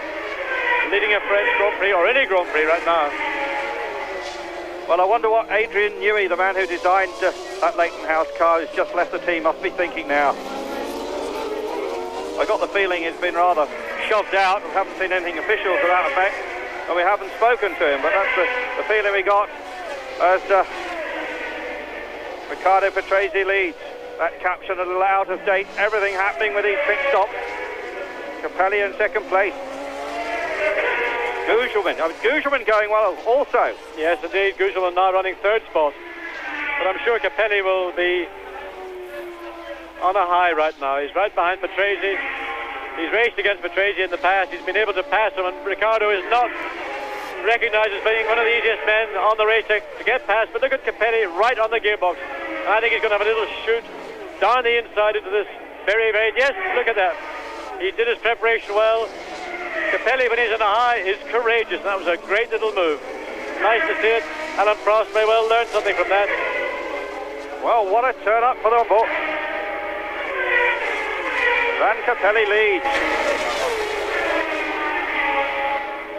leading a French Grand Prix, or any Grand Prix right now. Well, I wonder what Adrian Newey, the man who designed that Leighton House car, who's just left the team, must be thinking now. I got the feeling he's been rather shoved out. We haven't seen anything official to that effect, and we haven't spoken to him, but that's the feeling we got as Riccardo Patrese leads. That caption a little out of date, everything happening with these pit stops. Capelli in second place. Gugelmin going well also. Yes, indeed, Gugelmin now running third spot. But I'm sure Capelli will be on a high right now. He's right behind Patrese. He's raced against Patrese in the past. He's been able to pass him, and Riccardo is not recognised as being one of the easiest men on the race to get past. But look at Capelli right on the gearbox. I think he's going to have a little shoot down the inside into this very, very... Yes, look at that. He did his preparation well. Capelli, when he's in a high, is courageous. That was a great little move. Nice to see it. Alan Prost may well learn something from that. Well, what a turn up for the book. Van Capelli leads.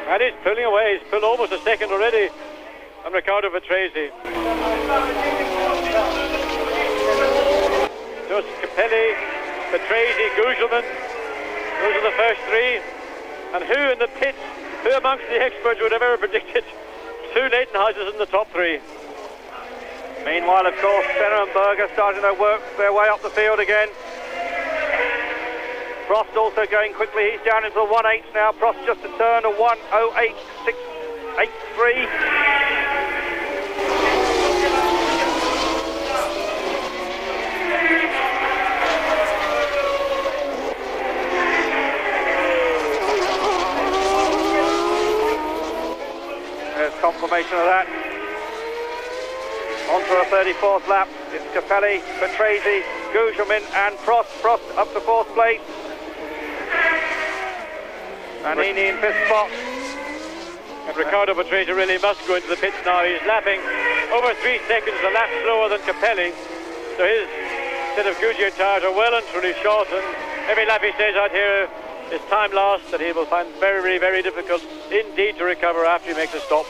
And he's pulling away. He's pulled almost a second already on Riccardo Patrese. Just Capelli, Patrese, Gugelmin. Those are the first three. And who in the pits, who amongst the experts would have ever predicted two Leighton Houses in the top three? Meanwhile, of course, Senna and Berger starting to work their way up the field again. Prost also going quickly. He's down into the 1/8 now. Prost just a turn, a 1:08.683. There's confirmation of that. On to the 34th lap. It's Capelli, Patrese, Gugelmin and Prost. Prost up to 4th place. Nannini in 5th spot. And Riccardo Patrese really must go into the pits now. He's lapping over 3 seconds a lap slower than Capelli. So his set of Goodyear tyres are well and truly short, and every lap he stays out here is time lost that he will find very, very difficult indeed to recover after he makes a stop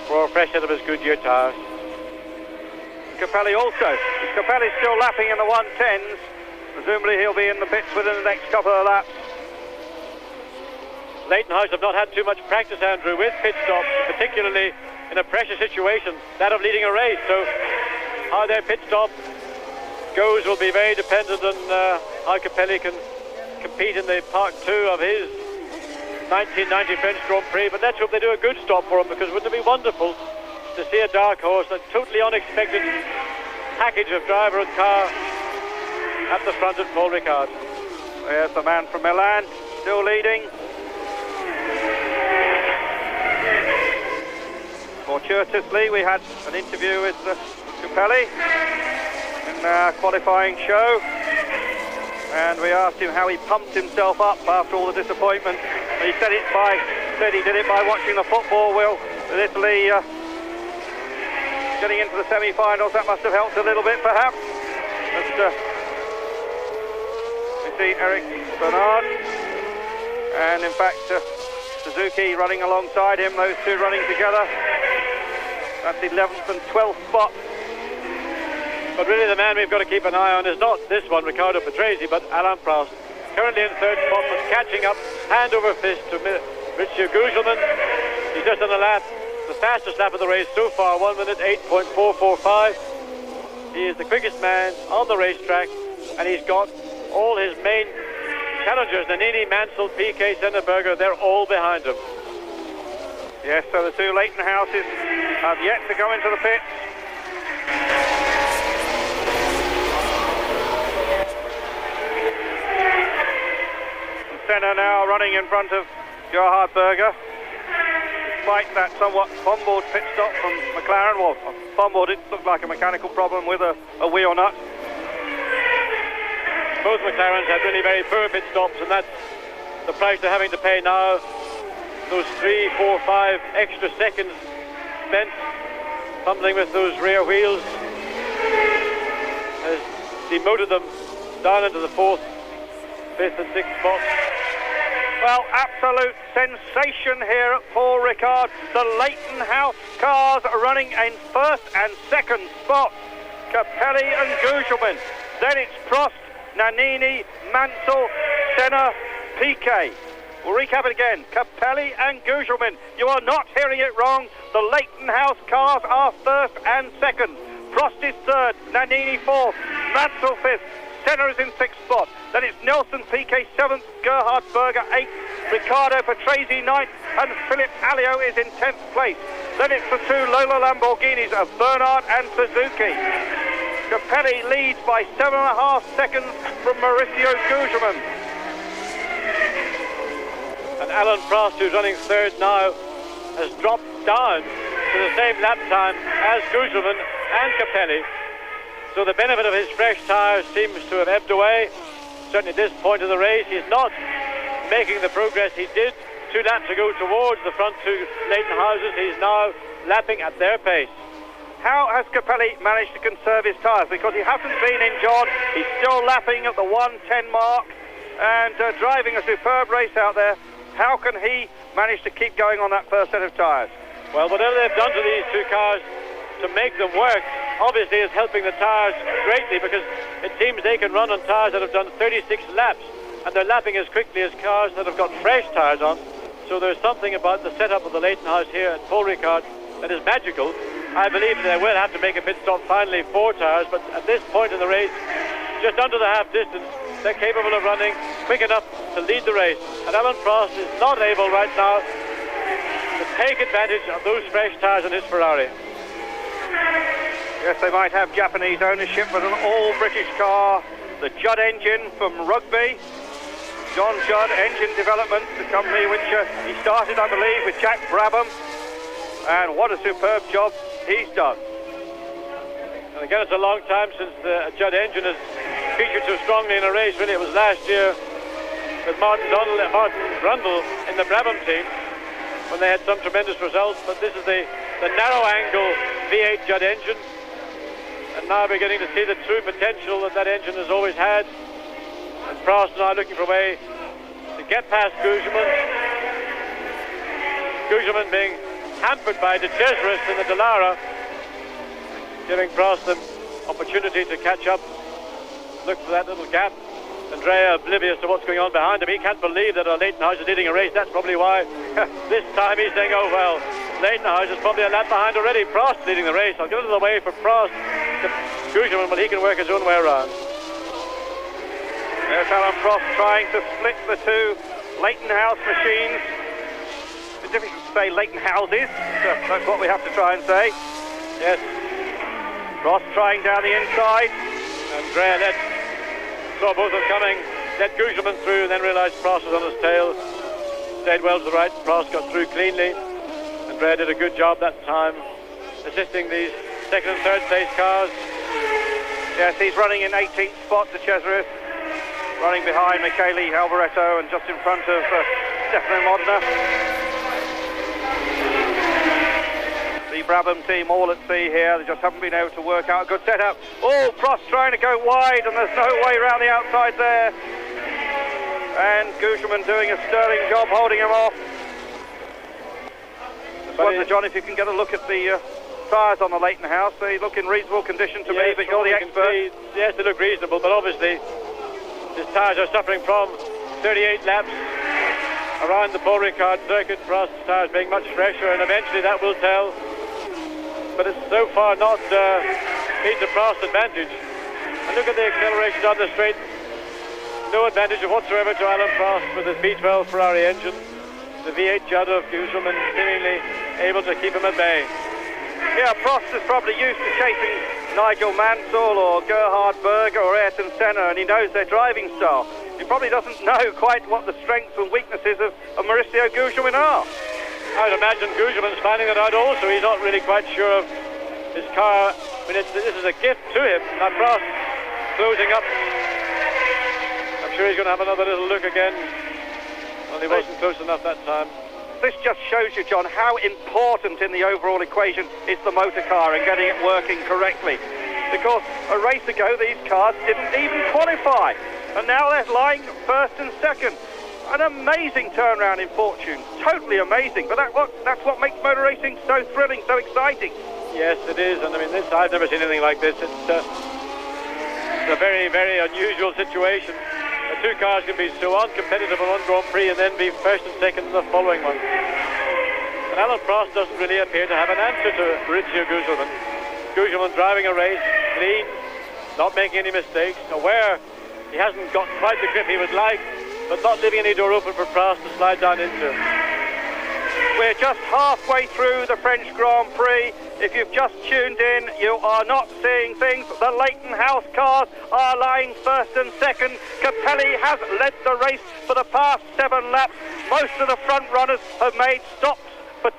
for a fresh set of his Goodyear tyres. Capelli also. Capelli's still lapping in the 110s. Presumably he'll be in the pits within the next couple of laps. Leighton House have not had too much practice, Andrew, with pit stops, particularly in a pressure situation, that of leading a race. So how their pit stop goes will be very dependent on how Capelli can compete in the Part 2 of his 1990 French Grand Prix. But let's hope they do a good stop for him, because wouldn't it be wonderful to see a dark horse, a totally unexpected package of driver and car at the front at Paul Ricard. There's the man from Milan, still leading. Fortuitously, we had an interview with Capelli in our qualifying show, and we asked him how he pumped himself up after all the disappointment. And he said he did it by watching the football, Will, with Italy getting into the semi-finals. That must have helped a little bit, perhaps. But, we see Eric Bernard, and in fact Suzuki running alongside him, those two running together. That's 11th and 12th spot. But really the man we've got to keep an eye on is not this one, Riccardo Patrese, but Alain Prost. Currently in 3rd spot, but catching up hand over fist to Richard Gugelmin. He's just on a lap, the fastest lap of the race so far, 1 minute 8.445. He is the quickest man on the racetrack, and he's got all his main challengers, Nannini, Mansell, Piquet, Senneberger, they're all behind him. Yes, so the two Leighton Houses have yet to go into the pits. And Senna now running in front of Gerhard Berger. Despite that somewhat fumbled pit stop from McLaren. Well, fumbled, it looked like a mechanical problem with a wheel nut. Both McLarens had really very poor pit stops, and that's the price they're having to pay now. Those 3, 4, 5 extra seconds spent fumbling with those rear wheels has demoted them down into the 4th, 5th and 6th spots. Well, absolute sensation here at Paul Ricard. The Leighton House cars are running in 1st and 2nd spots. Capelli and Gugelmin. Then it's Prost, Nannini, Mansell, Senna, Piquet. We'll recap it again. Capelli and Gugelmin. You are not hearing it wrong. The Leighton House cars are 1st and 2nd. Prost is 3rd, Nannini 4th, Mansell 5th, Senna is in 6th spot. Then it's Nelson Piquet 7th, Gerhard Berger 8th, Riccardo Patrese 9th, and Philip Alliot is in 10th place. Then it's the two Lola Lamborghinis of Bernard and Suzuki. Capelli leads by 7.5 seconds from Mauricio Gugelmin. And Alain Prost, who's running 3rd now, has dropped down to the same lap time as Gugelmin and Capelli. So the benefit of his fresh tyres seems to have ebbed away. Certainly at this point of the race, he's not making the progress he did 2 laps ago towards the front 2 Leighton Houses. He's now lapping at their pace. How has Capelli managed to conserve his tyres? Because he hasn't been injured. He's still lapping at the 110 mark and driving a superb race out there. How can he manage to keep going on that first set of tyres? Well, whatever they've done to these 2 cars to make them work, obviously is helping the tyres greatly, because it seems they can run on tyres that have done 36 laps, and they're lapping as quickly as cars that have got fresh tyres on. So there's something about the setup of the Leighton House here at Paul Ricard that is magical. I believe they will have to make a pit stop finally for tyres, but at this point in the race, just under the half distance, they're capable of running quick enough to lead the race. And Alain Prost is not able right now to take advantage of those fresh tyres in his Ferrari. Yes, they might have Japanese ownership, but an all-British car. The Judd engine from Rugby. John Judd Engine Development, the company which he started, I believe, with Jack Brabham. And what a superb job he's done. And again, it's a long time since the Judd engine has featured so strongly in a race. Really, it was last year with Martin Brundle in the Brabham team when they had some tremendous results. But this is the narrow-angle V8 Judd engine. And now we're getting to see the true potential that engine has always had. And Prost now looking for a way to get past Gugelmin. Gugelmin being hampered by De Cesaris in the Dallara, giving Prost an opportunity to catch up, look for that little gap. Andrea oblivious to what's going on behind him. He can't believe that Leightonhouse is leading a race. That's probably why this time he's saying, oh well, Leightonhouse is probably a lap behind already. Prost leading the race. I'll give it the way for Prost. Gugelmin, but he can work his own way around. There's Alan Prost trying to split the two Leightonhouse machines. It's difficult to say Leightonhouses, so that's what we have to try and say. Yes. Prost trying down the inside. Andrea saw both of them coming, let Gugelmin through, and then realised Prost was on his tail. Stayed well to the right. Prost got through cleanly. Andrea did a good job that time, assisting these second and third place cars. Yes, he's running in 18th spot, De Cesaris, running behind Michele Alboreto and just in front of Stefano Modena. The Brabham team all at sea here. They just haven't been able to work out a good setup. Oh, Prost trying to go wide, and there's no way around the outside there. And Gugelmin doing a sterling job holding him off. Just wonder, John, if you can get a look at the tyres on the Leightonhouse. They look in reasonable condition to me, but you're the expert. Yes, they look reasonable, but obviously his tyres are suffering from 38 laps around the Paul Ricard circuit. Prost's tyres being much fresher, and eventually that will tell. But it's so far not been to Prost's advantage. And look at the acceleration on the straight. No advantage whatsoever to Alan Prost with his V12 Ferrari engine. The V8 Judd of Gugelmin seemingly able to keep him at bay. Yeah, Prost is probably used to chasing Nigel Mansell or Gerhard Berger or Ayrton Senna, and he knows their driving style. He probably doesn't know quite what the strengths and weaknesses of Mauricio Gugelmin are. I would imagine Gugelmin's finding that out also. He's not really quite sure of his car. I mean, this is a gift to him. Now Prost closing up. I'm sure he's going to have another little look again. Well, he wasn't close enough that time. This just shows you, John, how important in the overall equation is the motor car and getting it working correctly. Because a race ago, these cars didn't even qualify. And now they're lying first and second. An amazing turnaround in fortune. Totally amazing. But that's what makes motor racing so thrilling, so exciting. Yes, it is. And I mean, I've never seen anything like this. It's a very, very unusual situation. The two cars can be so uncompetitive in one Grand Prix and then be first and second in the following one. And Alan Prost doesn't really appear to have an answer to Maurizio Gugelmin. Gugelmin driving a race, clean, not making any mistakes, aware he hasn't got quite the grip he would like, but not leaving any door open for Prost to slide down into. We're just halfway through the French Grand Prix. If you've just tuned in, you are not seeing things. The Leightonhouse cars are lying first and second. Capelli has led the race for the past 7 laps. Most of the front runners have made stops at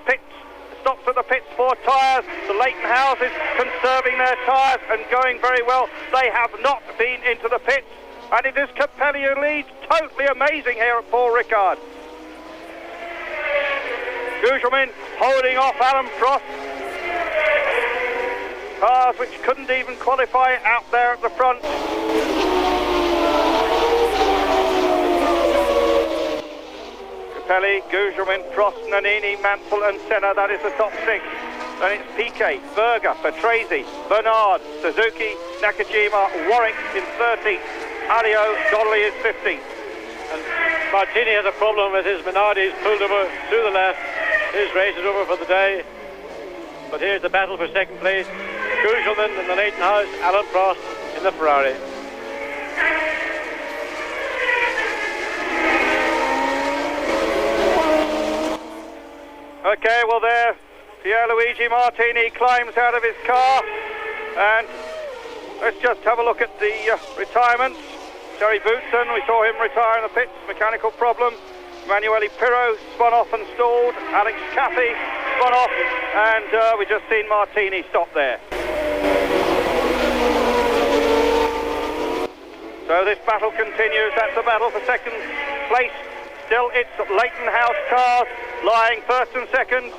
the pits for tyres. The Leightonhouse is conserving their tyres and going very well. They have not been into the pits. And it is Capelli who leads. Totally amazing here at Paul Ricard. Gugelmin holding off Alan Prost. Cars which couldn't even qualify out there at the front. Capelli, Gugelmin, Prost, Nannini, Mansell and Senna. That is the top 6. Then it's Piquet, Berger, Patrese, Bernard, Suzuki, Nakajima, Warwick in 13th. Alio, Donnelly is 15th. And Martini has a problem with his Minardi. He's pulled over to the left. His race is over for the day. But here's the battle for second place. Gugelmin in the Leightonhouse, Alan Prost in the Ferrari. Okay, well there, Pierluigi Martini climbs out of his car. And let's just have a look at the retirements. Terry Boutsen, we saw him retire in the pits, mechanical problem. Emanuele Pirro spun off and stalled. Alex Cathy spun off, and we just seen Martini stop there. So this battle continues. That's the battle for second place. Still, it's Leighton House cars lying first and second.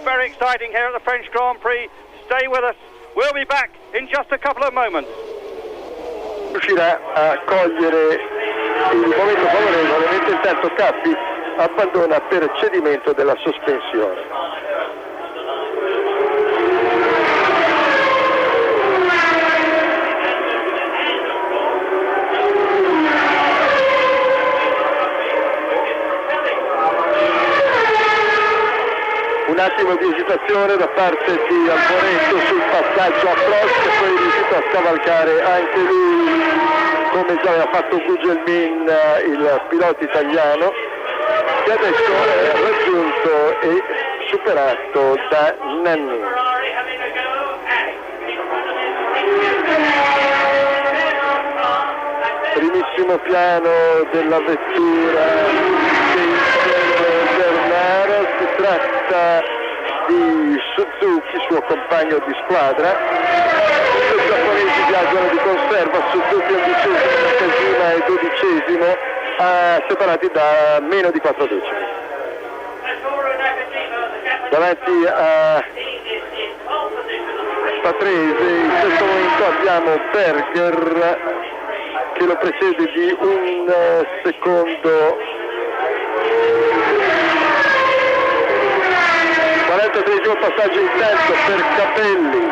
Very exciting here at the French Grand Prix. Stay with us. We'll be back in just a couple of moments. Riuscirà a cogliere il momento favorevole, mentre il terzo Cappi abbandona per cedimento della sospensione. Un attimo di esitazione da parte di Alboreto sul passaggio a Prost, che poi è riuscito a scavalcare anche lui, come già aveva fatto Gugelmin, il pilota italiano, che adesso è raggiunto e superato da Nannini. Primissimo piano della vettura di Bernard, si tratta di Suzuki, suo compagno di squadra. I giapponesi viaggiano di conserva, Suzuki 11esimo, Nakajima e 12esimo, separati da meno di 4 decimi. Davanti a Patrese in questo momento abbiamo Berger che lo precede di un secondo. 43esimo passaggio in terzo per Capelli, 8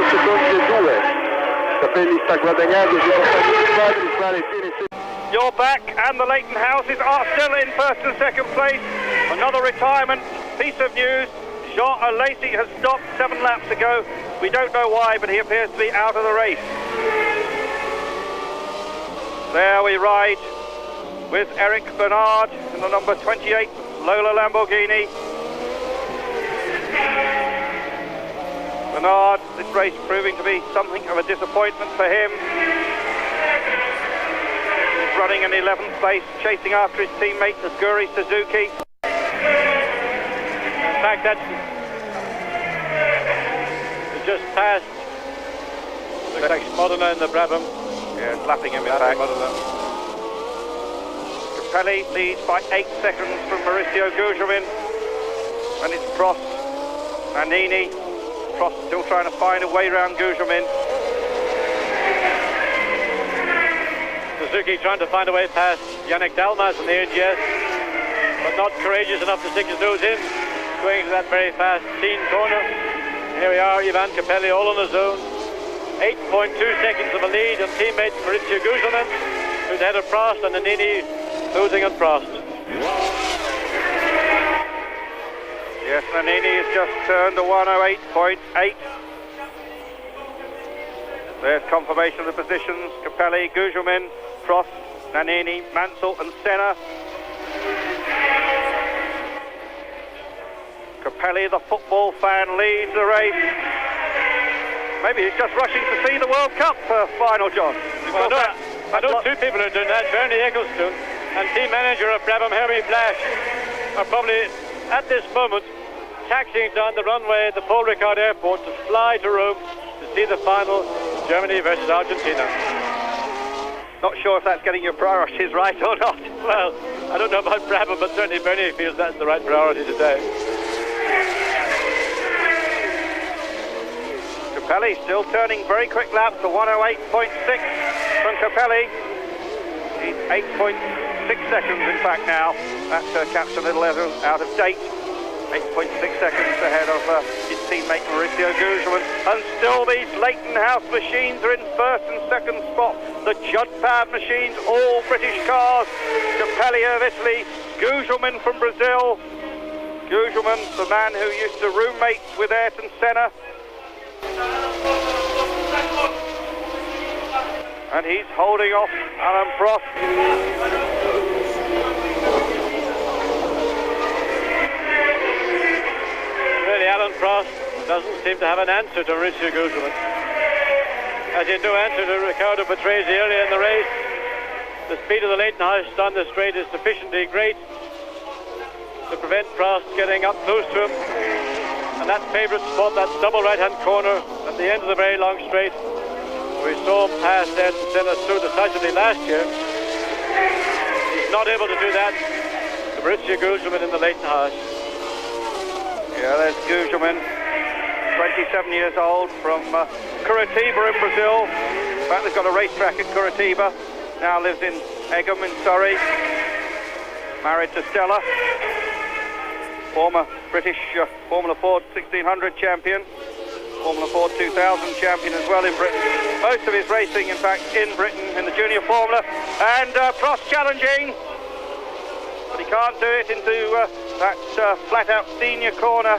secondi e 2. Capelli sta guadagnando sui passaggi di squadra, il quale tiene. You're back, and the Leighton Houses are still in first and second place. Another retirement piece of news. Jean Alesi has stopped 7 laps ago. We don't know why, but he appears to be out of the race. There we ride with Eric Bernard in the number 28 Lola Lamborghini. Bernard, this race proving to be something of a disappointment for him. He's running in 11th place, chasing after his teammate Aguri Suzuki. In fact, that's just passed. Looks like Modena in the Brabham. Yeah, slapping him in fact. Capelli leads by 8 seconds from Mauricio Gugelmin. And it's Prost, Nannini. Prost still trying to find a way around Gugelmin. Suzuki trying to find a way past Yannick Dalmas in the AGS, but not courageous enough to stick his nose in, going to that very fast Teen corner. Here we are, Ivan Capelli all on his own. 8.2 seconds of a lead on teammate Mauricio Gugelmin, who's ahead of Prost, and Nannini losing on Prost. Yes, Nannini has just turned to 108.8. There's confirmation of the positions. Capelli, Gugelmin, Prost, Nannini, Mansell and Senna. Capelli, the football fan, leads the race. Maybe he's just rushing to see the World Cup final, John. Well, I know 2 people who are doing that. Bernie Ecclestone and team manager of Brabham, Herbie Flash, are probably at this moment taxiing down the runway at the Paul Ricard Airport to fly to Rome to see the final, Germany versus Argentina. Not sure if that's getting your priorities right or not. Well, I don't know about Brabham, but certainly Bernie feels that's the right priority today. Capelli still turning very quick laps to 108.6 from Capelli. He's 8.6 seconds in fact now. That cap's a little out of date. 8.6 seconds ahead of his teammate Mauricio Gugelmin. And still these Leighton House machines are in first and second spot. The Judd Fab machines, all British cars. Capelli of Italy, Gugelmin from Brazil. Gugelmin, the man who used to roommate with Ayrton Senna. And he's holding off Alain Prost. Really, Alain Prost doesn't seem to have an answer to Mauricio Gugelmin. As he had no answer to Riccardo Patrese earlier in the race. The speed of the Leighton House down the straight is sufficiently great to prevent Prost getting up close to him. And that favourite spot, that double right-hand corner at the end of the very long straight, We saw him pass Ayrton Senna so decisively last year. He's not able to do that to Maurizio Gugelmin in the Leighton House. Yeah, there's Gugelmin, 27 years old, from Curitiba in Brazil. In fact, they've got a racetrack at Curitiba. Now lives in Egham in Surrey. Married to Stella. Former British Formula Ford 1600 champion. Formula Ford 2000 champion as well in Britain. Most of his racing, in fact, in Britain in the Junior Formula. And Prost challenging, but he can't do it into that flat-out senior corner.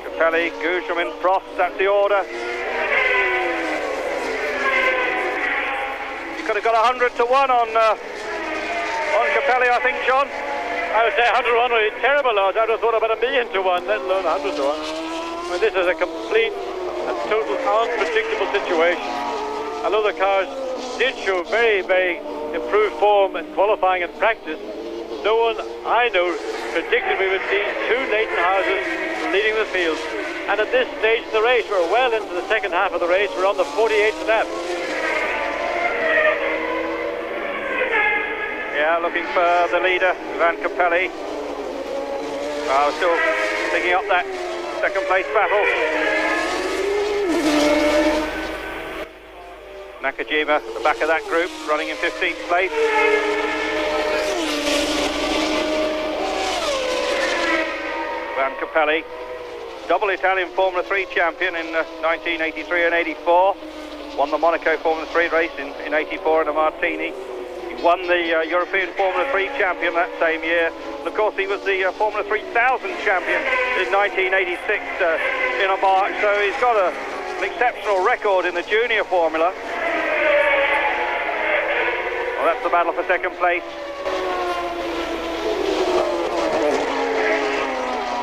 Capelli, Gugelmin, Prost, that's the order. You could have got 100 to 1 on Capelli, I think, John. I would say 100 to 1 would be terrible odds. I would have thought about 1,000,000 to 1, let alone 100 to 1. I mean, this is a complete and total unpredictable situation. Although the cars did show very, very improved form in qualifying and practice, no one I know predicted we would see two Leighton houses leading the field. And at this stage in the race, we're well into the second half of the race. We're on the 48th lap. Yeah, looking for the leader, Ivan Capelli. Still picking up that second place battle. Nakajima at the back of that group, running in 15th place. Ivan Capelli, double Italian Formula 3 champion in 1983 and 84. Won the Monaco Formula 3 race in 84 in a Martini. Won the European Formula 3 champion that same year. And of course, he was the Formula 3000 champion in 1986 in a March. So he's got an exceptional record in the junior formula. Well, that's the battle for second place.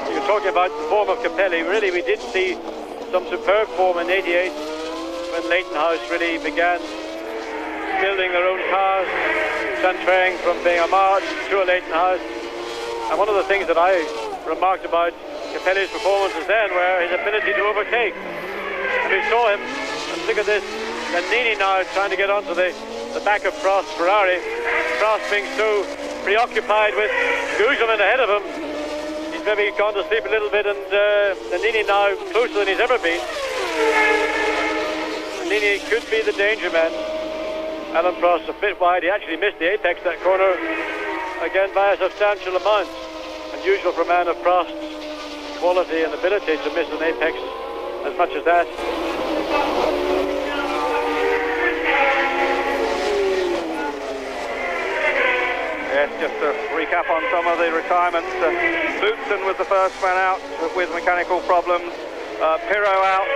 You're talking about the form of Capelli. Really, we did see some superb form in 88 when Leighton House really began building their own cars, transferring from being a March to a Leighton House. And one of the things that I remarked about Capelli's performances then were his ability to overtake. And we saw him, and look at this, Nannini now trying to get onto the back of Prost's Ferrari. Prost being so preoccupied with Gugelmin ahead of him, he's maybe gone to sleep a little bit, and Nannini now closer than he's ever been. Nannini could be the danger man. Alain Prost a bit wide. He actually missed the apex that corner again by a substantial amount. Unusual for a man of Prost's quality and ability to miss an apex as much as that. Yes, just to recap on some of the retirements. Lutsen was the first man out with mechanical problems. Pirro out,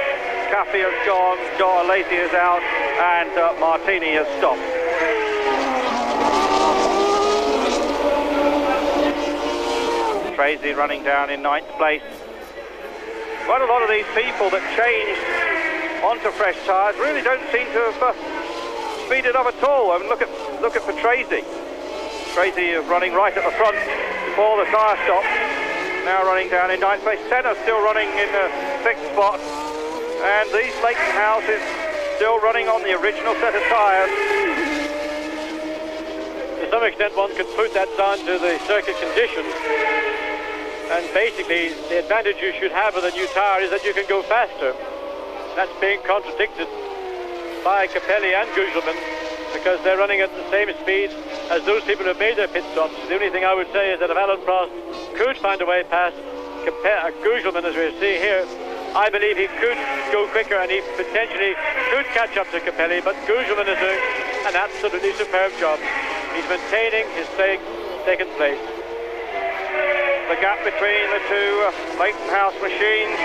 Caffey has gone, Joe Alesi is out, and Martini has stopped. Tracy running down in 9th place. Quite a lot of these people that changed onto fresh tyres really don't seem to have speeded up at all. I mean, look at Patrese. Tracy running right at the front before the tyre stopped. Now running down in 9th place. Senna still running in the 6th spot. And these Leighton houses still running on the original set of tyres. To some extent one could put that down to the circuit conditions. And basically the advantage you should have with a new tyre is that you can go faster. That's being contradicted by Capelli and Gugelmin, because they're running at the same speed as those people who have made their pit stops. The only thing I would say is that if Alain Prost could find a way past Gugelmin, as we're seeing here, I believe he could go quicker and he potentially could catch up to Capelli, but Gugelmin is doing an absolutely superb job. He's maintaining his second place. The gap between the two Leighton House machines,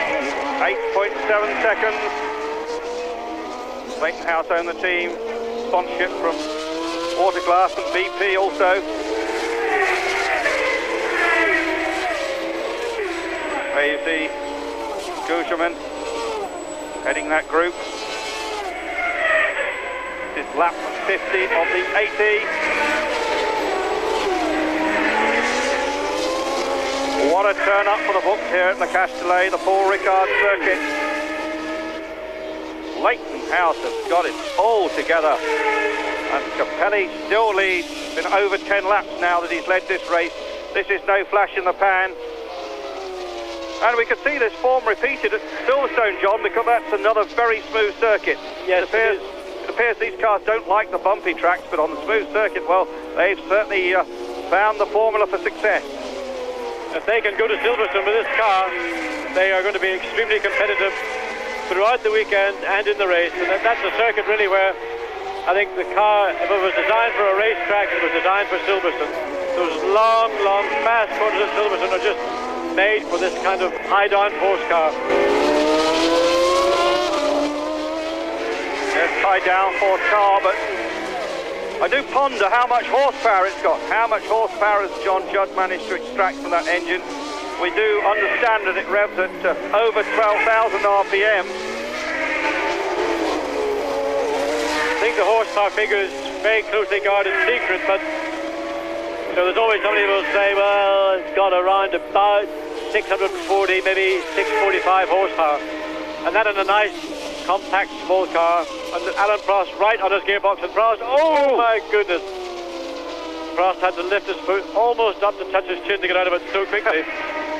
8.7 seconds. Leighton House own the team. Sponsorship from Autoglass and BP also. There you see Gugelmin heading that group. This is lap 50 of the 80. What a Another turn up for the books here at Le Castellet, the Paul Ricard circuit. Leighton House has got it all together. And Capelli still leads. Been over 10 laps now that he's led this race. This is no flash in the pan. And we could see this form repeated at Silverstone, John, because that's another very smooth circuit. Yes, it appears these cars don't like the bumpy tracks, but on the smooth circuit, well, they've certainly found the formula for success. If they can go to Silverstone with this car, they are going to be extremely competitive throughout the weekend and in the race. And that's a circuit really where I think the car, if it was designed for a racetrack, it was designed for Silverstone. Those long, fast corners of Silverstone are just made for this kind of high downforce car. It's high downforce car, but I do ponder how much horsepower it's got. How much horsepower has John Judd managed to extract from that engine? We do understand that it revs at over 12,000 RPM. I think the horsepower figure is very closely guarded secret, but you know, there's always somebody who will say, well, it's got around about 640, maybe 645 horsepower. And that in a nice, compact, small car. And Alan Prost right on his gearbox, and Prost, oh my goodness. Prost had to lift his foot almost up to touch his chin to get out of it so quickly.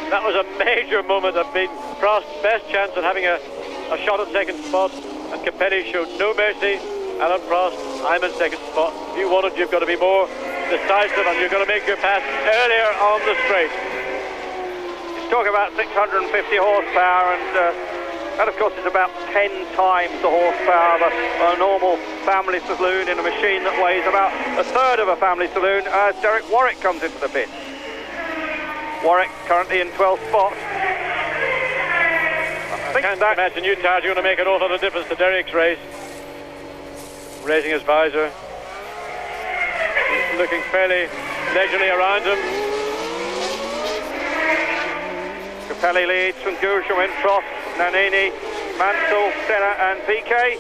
That was a major moment of being Prost's best chance at having a shot at second spot. And Capelli showed no mercy. Alan Prost, I'm in second spot. If you want it, you've got to be more decisive, and you've got to make your pass earlier on the straight. He's talking about 650 horsepower, and that, of course, is about 10 times the horsepower of a normal family saloon in a machine that weighs about a third of a family saloon as Derek Warwick comes into the pit. Warwick currently in 12th spot. I can't imagine you, Taj, you're going to make an awful lot of difference to Derek's race. Raising his visor. Looking fairly leisurely around him. Capelli leads from Gugelmin, Prost, Nannini, Mansell, Senna and Piquet.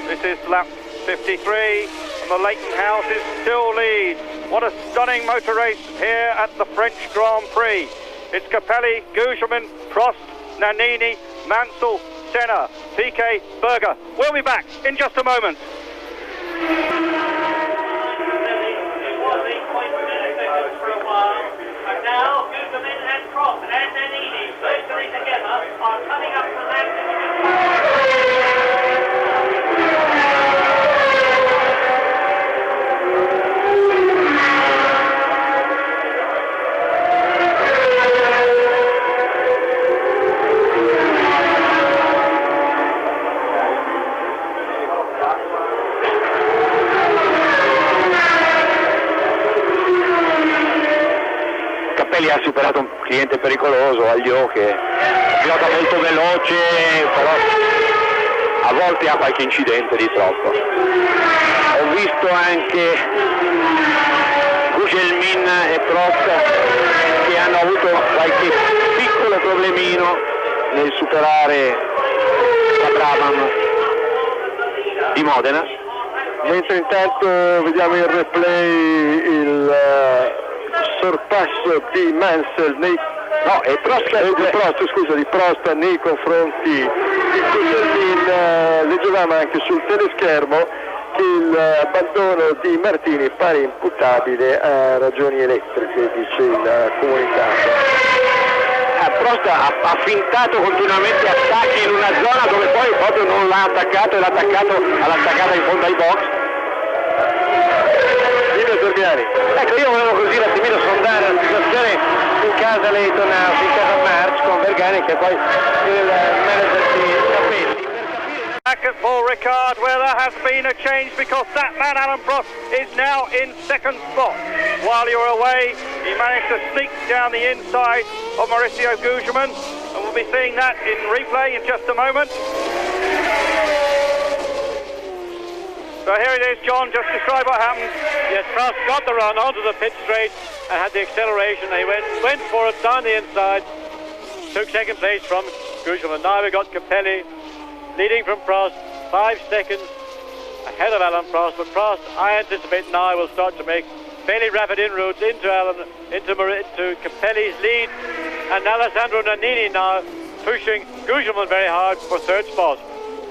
This is lap 53 and the Leighton Houses still lead. What a stunning motor race here at the French Grand Prix. It's Capelli, Gugelmin, Prost, Nannini, Mansell, Senna, Piquet, Berger. We'll be back in just a moment. And now, Gugelmin and Prost and Nannini, virtually together, are coming up to that. Capelli ha superato un cliente pericoloso, Aglio, che è pilota molto veloce, però a volte ha qualche incidente di troppo. Ho visto anche Gugelmin e Prost che hanno avuto qualche piccolo problemino nel superare la Brabham di Modena. Mentre intanto vediamo in replay il sorpasso di Mansell di Prost nei confronti di Gugelmin. Leggevamo anche sul teleschermo che l'abbandono di Martini pare imputabile a ragioni elettriche, dice il comunicato. Prost ha fintato continuamente attacchi in una zona dove poi proprio non l'ha attaccato e l'ha attaccata in fondo ai box. Ecco, io volevo così un attimino sondare la situazione in casa Leighton House, in casa March con Vergani, che poi il manager di Capelli. Back at Paul Ricard, where there has been a change because that man Alan Prost is now in second spot. While you were away, he managed to sneak down the inside of Mauricio Gugelmin, and we'll be seeing that in replay in just a moment. So here it is, John, just describe what happened. Yes, Prost got the run onto the pit straight and had the acceleration. He went for it down the inside, took second place from Gugelmin. Now we've got Capelli leading from Prost, 5 seconds ahead of Alan Prost. But Prost, I anticipate now, will start to make fairly rapid inroads into Capelli's lead, and Alessandro Nannini now pushing Gugelmin very hard for third spot.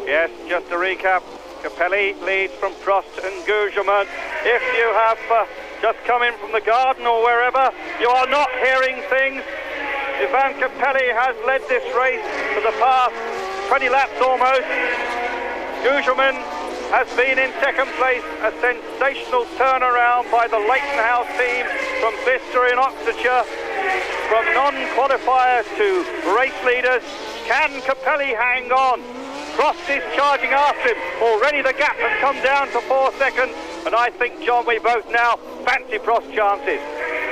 Yes, just to recap, Capelli leads from Prost and Gugelmin. If you have just come in from the garden or wherever, you are not hearing things. Ivan Capelli has led this race for the past 20 laps almost. Gugelmin has been in second place, a sensational turnaround by the Leighton House team from Bicester in Oxfordshire. From non-qualifiers to race leaders, can Capelli hang on? Prost is charging after him. Already the gap has come down to 4 seconds, and I think, John, we both now fancy Prost's chances.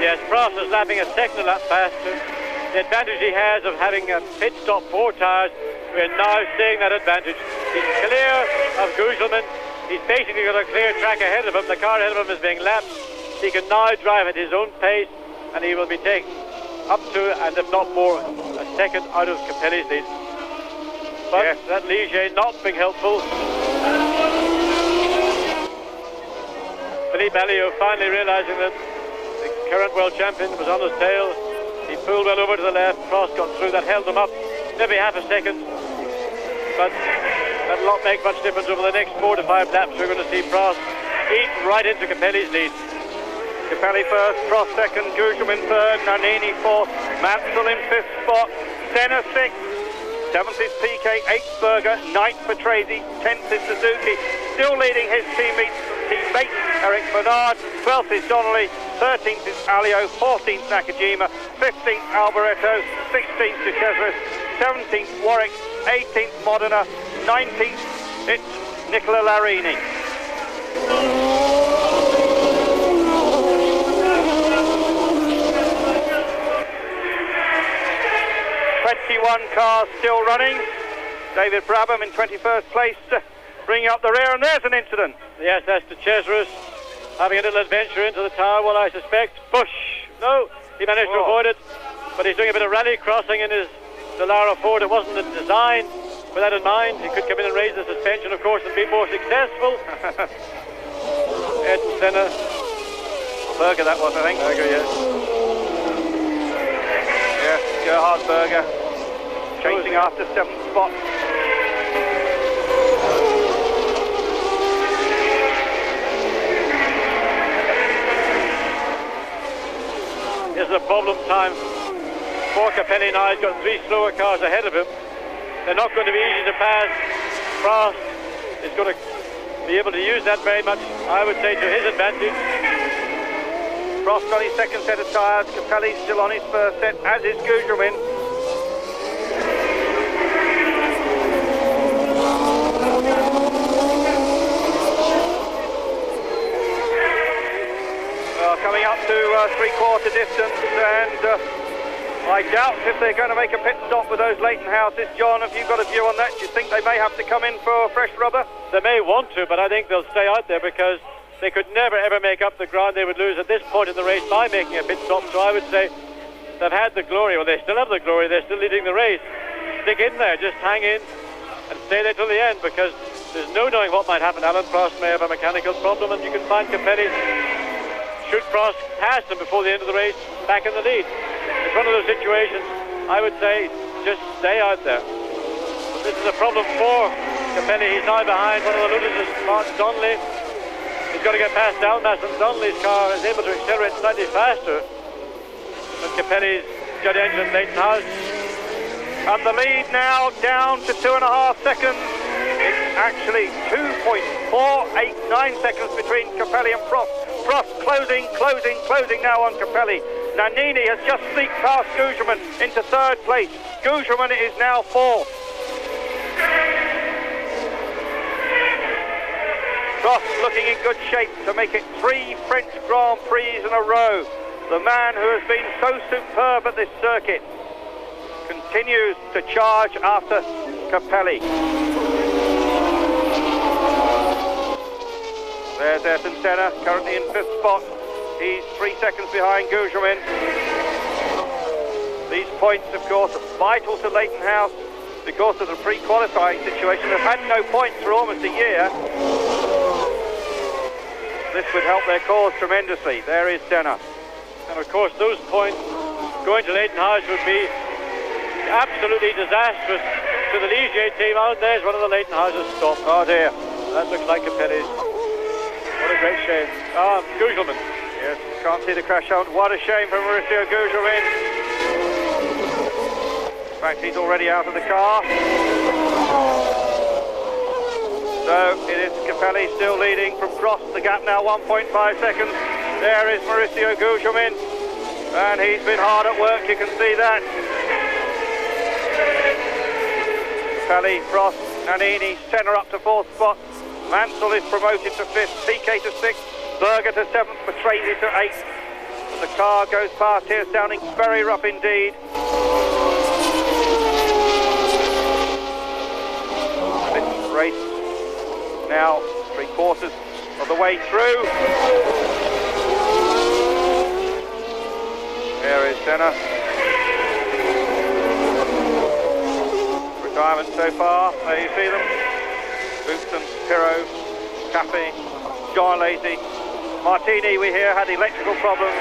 Yes, Prost is lapping a second lap faster. The advantage he has of having a pit stop 4 tyres, we're now seeing that advantage. He's clear of Gugelmin. He's basically got a clear track ahead of him. The car ahead of him is being lapped. He can now drive at his own pace, and he will be taking up to, and if not more, a second out of Capelli's lead. But yes, that Ligier not being helpful. Philippe Alliot finally realising that the current world champion was on his tail. He pulled well over to the left. Prost got through. That held him up maybe half a second. But that'll not make much difference over the next 4 to 5 laps. We're going to see Prost eat right into Capelli's lead. Capelli first, Prost second, Gugelmin third, Nannini fourth, Mansell in 5th spot, Senna 6th, 7th is PK, 8th Berger, 9th Patrese, 10th is Suzuki, still leading his teammate Eric Bernard, 12th is Donnelly, 13th is Alliot, 14th Nakajima, 15th Alboreto, 16th De Cesaris, 17th Warwick, 18th Modena, 19th it's Nicola Larini. 21 cars still running. David Brabham in 21st place, bringing up the rear, and there's an incident. Yes, that's De Cesaris having a little adventure into the tower, well, I suspect. Bush, no, he managed to avoid it, but he's doing a bit of rally crossing in his Dallara Ford. It wasn't a design with that in mind. He could come in and raise the suspension, of course, and be more successful. Ayrton Senna. Berger that was, I think. Berger, yes. Yes, Gerhard Berger chasing after 7th spot. This is a problem time for Capelli now. He's got 3 slower cars ahead of him. They're not going to be easy to pass. Prost is going to be able to use that very much, I would say, to his advantage. Prost on his second set of tyres, Capelli still on his first set, as is Gugelmin. Coming up to 3/4 distance, and I doubt if they're going to make a pit stop with those Leighton houses. John, have you got a view on that? Do you think they may have to come in for fresh rubber? They may want to, but I think they'll stay out there because they could never ever make up the ground they would lose at this point in the race by making a pit stop. So I would say they've had the glory, or they still have the glory, they're still leading the race. Stick in there, just hang in and stay there till the end, because there's no knowing what might happen. Alain Prost may have a mechanical problem, and you can find Capelli, should Prost pass them before the end of the race, back in the lead. It's one of those situations, I would say, just stay out there. This is a problem for Capelli. He's now behind one of the Ludas, Martin Donnelly. He's got to get past Dalmas, and Donnelly's car is able to accelerate slightly faster than Capelli's jet engine Leighton House. And the lead now down to 2.5 seconds. It's actually 2.489 seconds between Capelli and Prost. Prost closing now on Capelli. Nannini has just sneaked past Gugelmin into 3rd place. Gugelmin is now 4th. Prost looking in good shape to make it 3 French Grand Prix in a row. The man who has been so superb at this circuit continues to charge after Capelli. There's Ayrton Senna, currently in 5th spot. He's 3 seconds behind Gugelmin. These points, of course, are vital to Leighton House because of the pre-qualifying situation. They've had no points for almost a year. this would help their cause tremendously. There is Senna. And of course those points going to Leighton House would be absolutely disastrous to the Ligier team. Out there's one of the Leighton Houses stopped. Oh dear. That looks like Capelli's. What a great shame. Gugelmin. Yes, can't see the crash out. What a shame for Mauricio Gugelmin. In fact, he's already out of the car. So it is Capelli still leading from Prost. The gap now 1.5 seconds. There is Mauricio Gugelmin. And he's been hard at work, you can see that. Capelli, Prost, Nannini, Senna up to 4th spot. Mansell is promoted to 5th, Piquet to 6th, Berger to 7th, Patrese to 8th. And the car goes past here, sounding very rough indeed. This race now 3/4 of the way through. There is Senna. Retirement so far, there you see them. Boutsen, Pirro, Cafe, John Lacy. Martini, we hear, had electrical problems.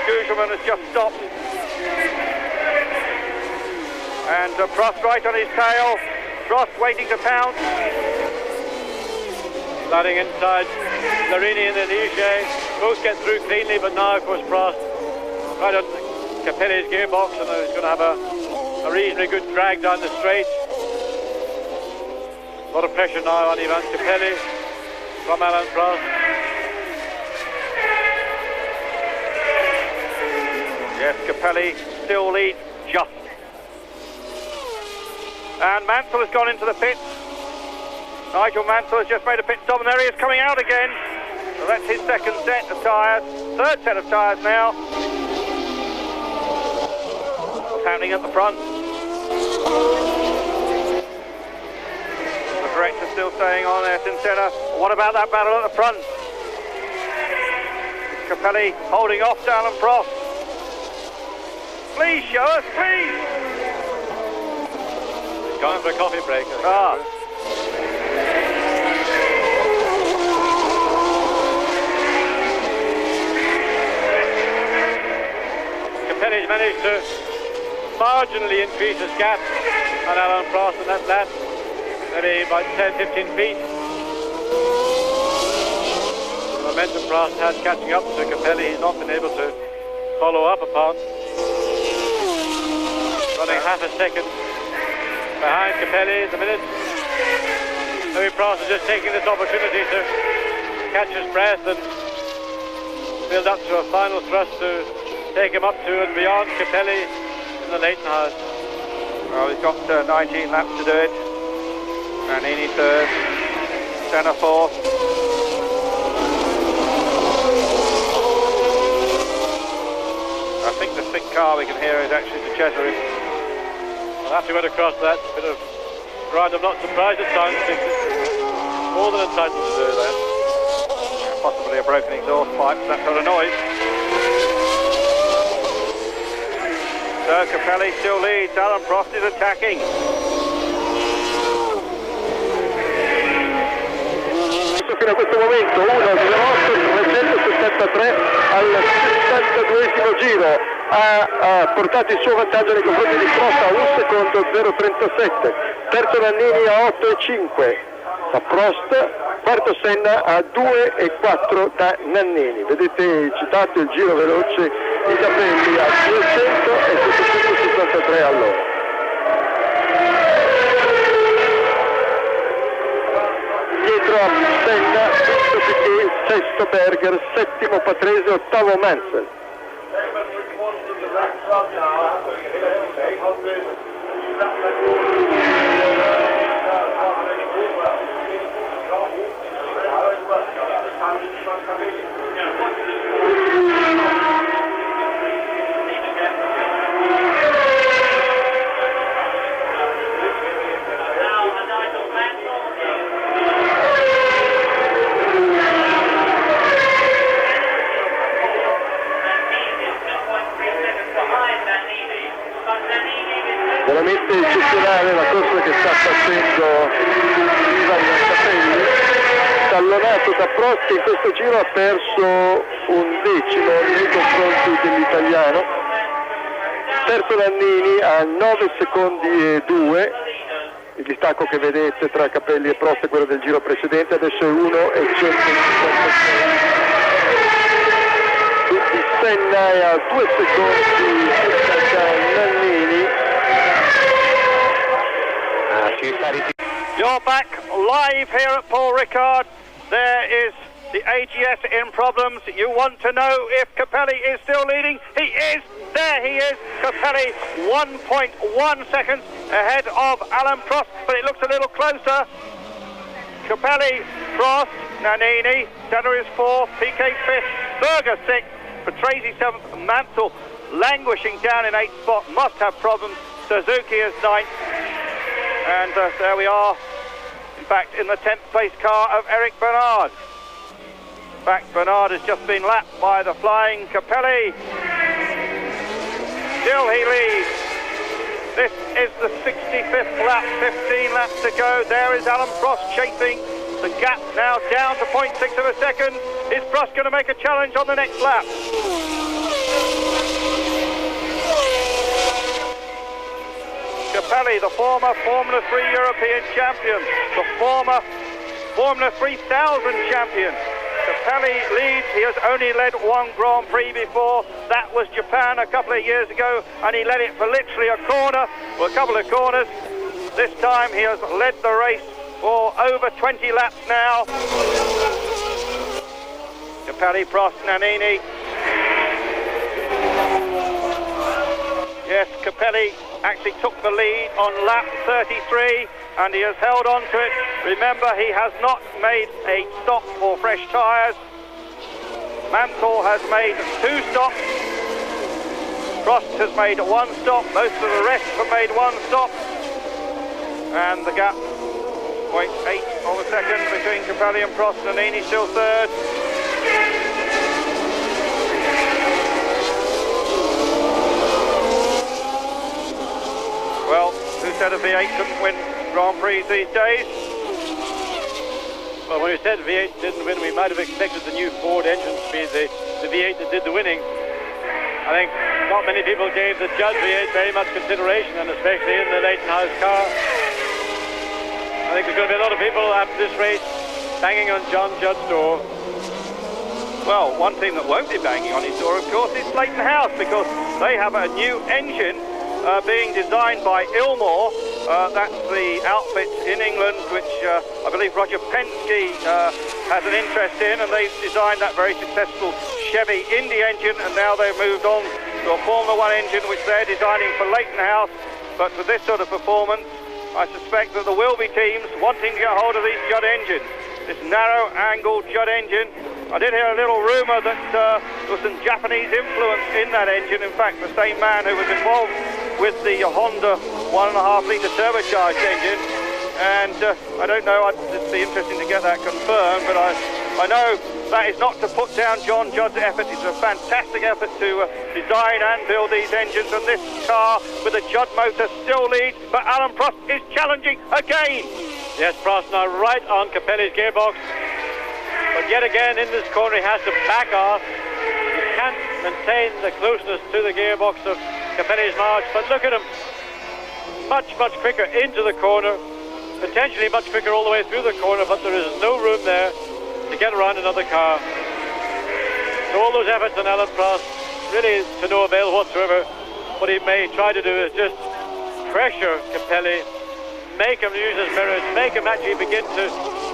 Gugelmin has just stopped. And Prost right on his tail. Prost waiting to pounce. Sliding inside Larini and then Ligier. Both get through cleanly, but now of course Prost right on Capelli's gearbox, and he's going to have a reasonably good drag down the straight. A lot of pressure now on Ivan Capelli from Alain Prost. Yes, Capelli still leads just. And Mansell has gone into the pits. Nigel Mansell has just made a pit stop, and there he is coming out again. So that's his second set of tyres, third set of tyres now. What's happening at the front? The director still staying on Ayrton Senna. What about that battle at the front? Capelli holding off Alain Prost. Please show us, please. He's going for a coffee break. Capelli's managed to marginally increase his gap on Alain Prost in that lap, maybe about 10-15 feet. The momentum Prost has catching up to Capelli, he's not been able to follow up upon. Running half a second behind Capelli at the minute. Maybe Prost is just taking this opportunity to catch his breath and build up to a final thrust to take him up to and beyond Capelli in the Leighton House. Well, he's got 19 laps to do it. Nannini third, Senna fourth. I think the thick car we can hear is actually the Cesaris. Well, after we went across that bit of ground, I'm not surprised at times. More than entitled to do that. Possibly a broken exhaust pipe, that sort of noise. So Capelli still leads, Alain Prost is attacking. Fino a questo momento 1:08,373 al 62esimo giro ha portato il suo vantaggio nei confronti di Prost a 1 secondo 0,37, terzo Nannini a 8,5 da Prost, quarto Senna a 2,4 da Nannini. Vedete citato il giro veloce di Capelli a 200 e 753 all'ora. Dietro a Senna, quinto Piquet, sesto Berger, settimo Patrese, ottavo Mansell. Veramente eccezionale la corsa che sta facendo Ivan Capelli, tallonato Da Prost che in questo giro ha perso un decimo nei confronti dell'italiano. Terzo Nannini a 9 secondi e 2. Il distacco che vedete tra Capelli e Prost è quello del giro precedente, adesso è 1 e 156. Quindi Senna è a 2 secondi da Nannini. You're back live here at Paul Ricard. There is the AGS in problems. You want to know if Capelli is still leading? He is. There he is. Capelli 1.1 seconds ahead of Alain Prost, but it looks a little closer. Capelli, Prost, Nannini, Senna is 4th, Piquet 5th, Berger 6th, Patrese 7th, Mansell languishing down in 8th spot, must have problems. Suzuki is 9th, and there we are, in fact, in the 10th place car of Eric Bernard. In fact, Bernard has just been lapped by the flying Capelli. Still he leads. This is the 65th lap, 15 laps to go. There is Alain Prost chasing. The gap now down to 0.6 of a second. Is Prost going to make a challenge on the next lap? Capelli, the former Formula 3 European champion, the former Formula 3000 champion. Capelli leads. He has only led one Grand Prix before. That was Japan a couple of years ago, and he led it for literally a corner, or a couple of corners. This time he has led the race for over 20 laps now. Capelli, Prost, Nannini. Yes, Capelli actually took the lead on lap 33, and he has held on to it. Remember, he has not made a stop for fresh tyres. Mansell has made 2 stops. Prost has made 1 stop. Most of the rest have made 1 stop. And the gap, 0.8 of a second between Capelli and Prost. Nannini still 3rd. Well, who said a V8 couldn't win Grand Prix these days? Well, when we said V8 didn't win, we might have expected the new Ford engine to be the V8 that did the winning. I think not many people gave the Judd V8 very much consideration, and especially in the Leighton House car. I think there's going to be a lot of people after this race banging on John Judd's door. Well, one team that won't be banging on his door, of course, is Leighton House, because they have a new engine being designed by Ilmor. That's the outfit in England which I believe Roger Penske has an interest in, and they've designed that very successful Chevy Indy engine, and now they've moved on to a Formula 1 engine which they're designing for Leighton House. But with this sort of performance, I suspect that there will be teams wanting to get hold of these Judd engines, this narrow-angle Judd engine. I did hear a little rumour that there was some Japanese influence in that engine. In fact, the same man who was involved with the Honda 1.5-litre turbocharged engine. And I don't know, it'd be interesting to get that confirmed, but I know that is not to put down John Judd's effort. It's a fantastic effort to design and build these engines, and this car with a Judd motor still leads, but Alain Prost is challenging again. Yes, Prost now right on Capelli's gearbox. But yet again, in this corner, he has to back off. He can't maintain the closeness to the gearbox of Capelli's March. But look at him. Much, much quicker into the corner. Potentially much quicker all the way through the corner, but there is no room there to get around another car. So all those efforts on Alain Prost really is to no avail whatsoever. What he may try to do is just pressure Capelli, make him use his mirrors, make him actually begin to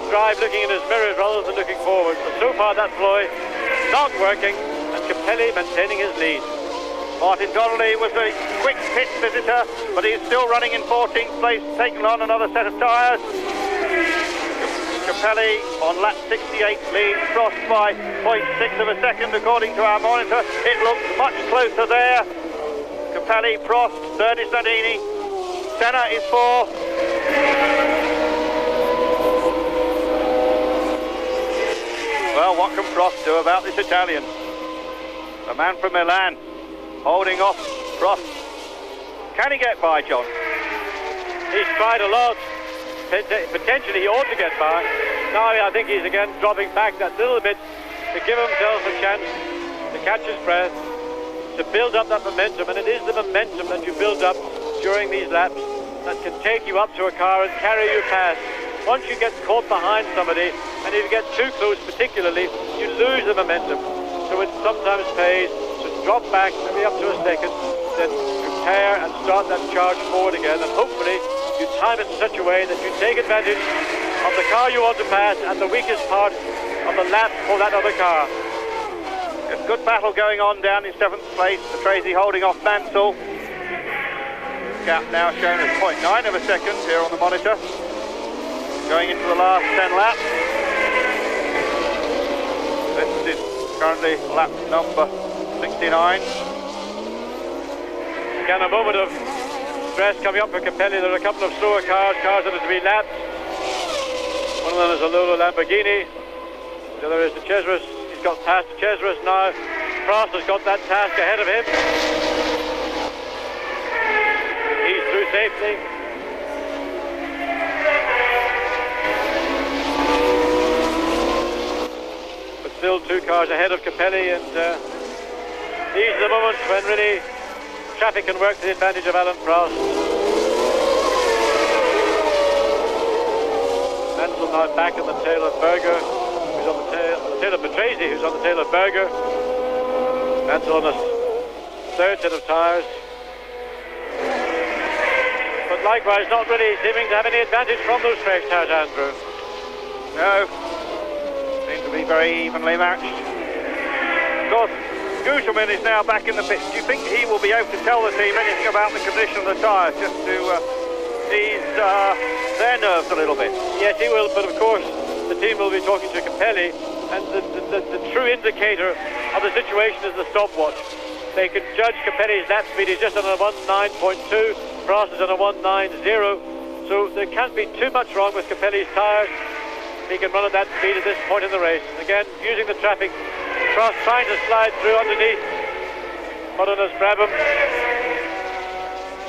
drive looking in his mirrors rather than looking forward. But so far that ploy not working, and Capelli maintaining his lead. Martin Donnelly was a quick pit visitor, but he's still running in 14th place, taking on another set of tyres. Capelli on lap 68 leads Prost by 0.6 of a second according to our monitor. It looks much closer there. Capelli, Prost, 3rd is Nannini, Senna is 4th. Well, what can Prost do about this Italian? The man from Milan, holding off Prost. Can he get by, John? He's tried a lot. Potentially he ought to get by. Now I think he's again dropping back that little bit to give himself a chance to catch his breath, to build up that momentum, and it is the momentum that you build up during these laps that can take you up to a car and carry you past. Once you get caught behind somebody, and if you get too close particularly, you lose the momentum. So it sometimes pays to drop back maybe up to a second, then prepare and start that charge forward again, and hopefully you time it in such a way that you take advantage of the car you want to pass and the weakest part of the lap for that other car. A good battle going on down in 7th place. Tracy holding off Mansell. Gap now shown as 0.9 of a second here on the monitor. Going into the last 10 laps. This is currently lap number 69. Again, a moment of stress coming up for Capelli. There are a couple of slower cars that are to be lapped. One of them is a Lola Lamborghini. The other is the Cesarus. He's got past the Cesarus now. Prost has got that task ahead of him. He's through safely. But still 2 cars ahead of Capelli, and these are the moments when really traffic can work to the advantage of Alain Prost. Mansell now back on the tail of Berger, who's on the tail of Patrese, who's on the tail of Berger. Mansell on a 3rd set of tyres. But likewise, not really seeming to have any advantage from those fresh tyres, Andrew. No, seems to be very evenly matched. Of course, Gugelmin is now back in the pits. Do you think he will be able to tell the team anything about the condition of the tyres, just to ease their nerves a little bit? Yes, he will, but of course the team will be talking to Capelli, and the true indicator of the situation is the stopwatch. They can judge Capelli's lap speed. He's just on a 1.9.2, Prost is on a 1.90, so there can't be too much wrong with Capelli's tyres. He can run at that speed at this point in the race. Again, using the traffic, Prost trying to slide through underneath. Modenus Brabham.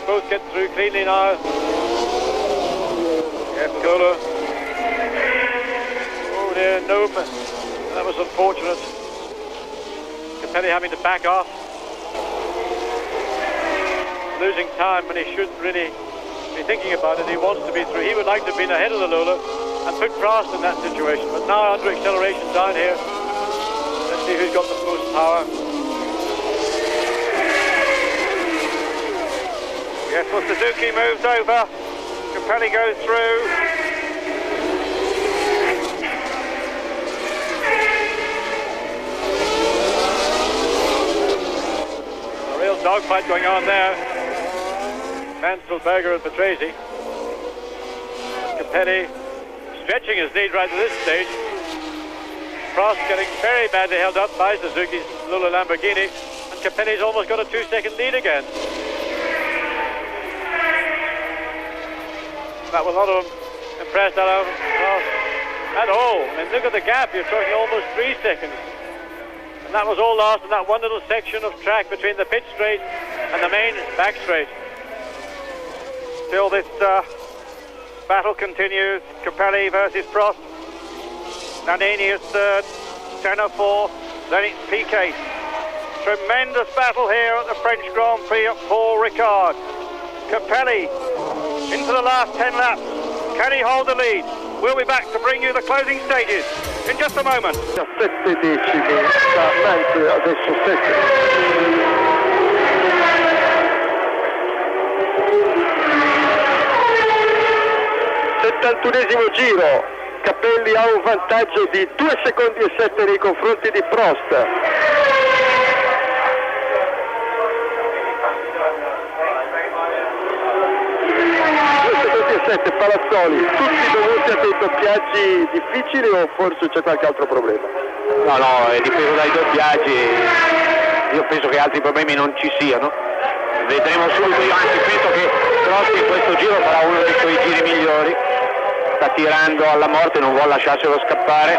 Both get through cleanly now. Yes, Kohler. Oh dear, no. That was unfortunate. Capelli having to back off. Losing time when he shouldn't really be thinking about it. He wants to be through. He would like to have been ahead of the Lola and put Prost in that situation. But now under acceleration down here, let's see who's got the most power. Yes, well, Suzuki moves over. Capelli goes through. A real dogfight going on there. Mansell, Berger and Patrese. Capelli stretching his lead right at this stage. Prost getting very badly held up by Suzuki's Lola Lamborghini, and Capelli's almost got a 2-second lead again. That will not have impressed Alain Prost at all. I mean, look at the gap, you're talking almost 3 seconds. And that was all lost in that one little section of track between the pit straight and the main back straight. Still this battle continues. Capelli versus Prost. Nannini is 3rd, Senna 4th, then it's Piquet. Tremendous battle here at the French Grand Prix at Paul Ricard. Capelli into the last 10 laps. Can he hold the lead? We'll be back to bring you the closing stages in just a moment. 17 decimi da Mansell, adesso 7. 71esimo giro, Capelli ha un vantaggio di 2 secondi e 7 nei confronti di Prost. 2 secondi e 7, Palazzoli, tutti dovuti a dei doppiaggi difficili o forse c'è qualche altro problema? No, è dipeso dai doppiaggi, io penso che altri problemi non ci siano. Vedremo subito, io anche penso che Prost in questo giro farà uno dei suoi giri migliori. Sta tirando alla morte, non vuole lasciarselo scappare.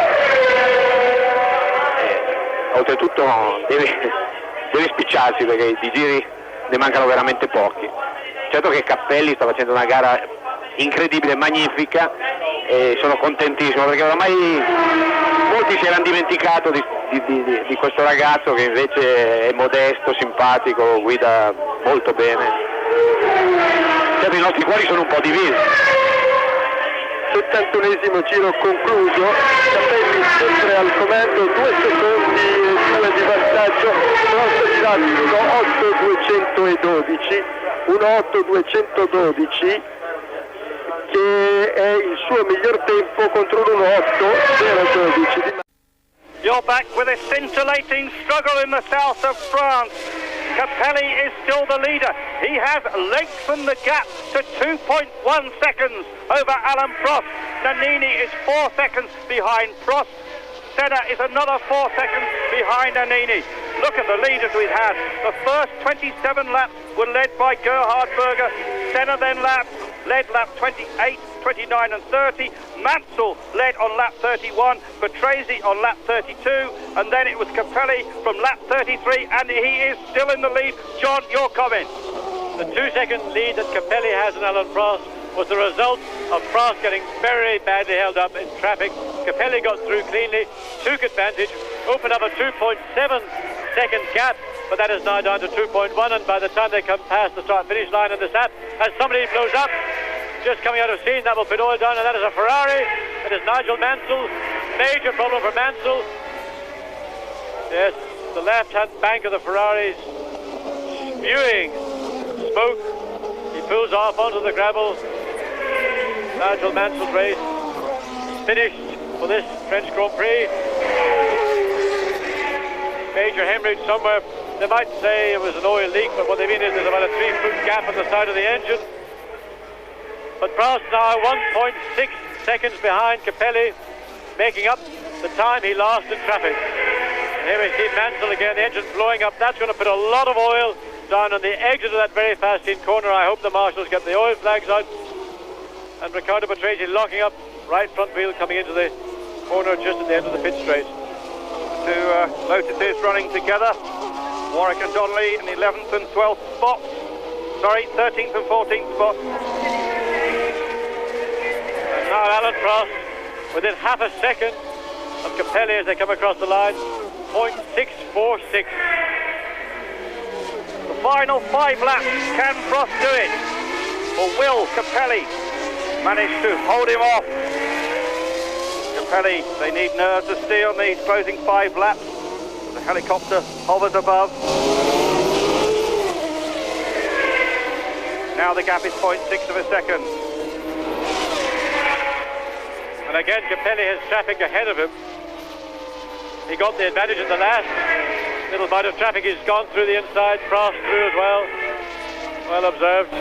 Oltretutto deve spicciarsi perché di giri ne mancano veramente pochi. Certo che Capelli sta facendo una gara incredibile, magnifica, e sono contentissimo perché oramai molti si erano dimenticato di questo ragazzo che invece è modesto, simpatico, guida molto bene. Certo, i nostri cuori sono un po' divisi. 71esimo giro concluso, Capelli sempre al comando, 2 secondi e 2 di vantaggio, Prost girato 1.8.212 che è il suo miglior tempo contro l'1.8.012. You're back with a scintillating struggle in the south of France. Capelli is still the leader. He has lengthened the gap to 2.1 seconds over Alain Prost. Nannini is 4 seconds behind Prost. Senna is another 4 seconds behind Nannini. Look at the leaders we've had. The first 27 laps were led by Gerhard Berger. Senna then led lap 28, 29 and 30. Mansell led on lap 31, Patrese on lap 32, and then it was Capelli from lap 33, and he is still in the lead. John, your comment. The 2-second lead that Capelli has in Alain Prost was the result of Prost getting very badly held up in traffic. Capelli got through cleanly, took advantage, opened up a 2.7-second gap, but that is now down to 2.1, and by the time they come past the start-finish line in the SAP, as somebody blows up, just coming out of scene, that will put oil down, and that is a Ferrari. It is Nigel Mansell. Major problem for Mansell. Yes, the left-hand bank of the Ferrari is spewing smoke. He pulls off onto the gravel. Nigel Mansell's race finished for this French Grand Prix. Major hemorrhage somewhere. They might say it was an oil leak, but what they mean is there's about a 3-foot gap on the side of the engine. But Prost now 1.6 seconds behind Capelli, making up the time he lost in traffic. And here we see Mansell again, the engine blowing up. That's going to put a lot of oil down on the exit of that very fast-in corner. I hope the marshals get the oil flags out. And Riccardo Patrese locking up right front wheel coming into the corner just at the end of the pit straight. Two Lotuses running together. Warwick and Donnelly in the 11th and 12th spots. Sorry, 13th and 14th spots. And now Alain Prost within half a second of Capelli as they come across the line. 0.646. The final 5 laps. Can Prost do it? Or will Capelli manage to hold him off? Capelli, they need nerves to steer on these closing 5 laps. The helicopter hovers above. Now the gap is 0.6 of a second. And again, Capelli has traffic ahead of him. He got the advantage in the last little bit of traffic. He's gone through the inside, Prost through as well. Well observed.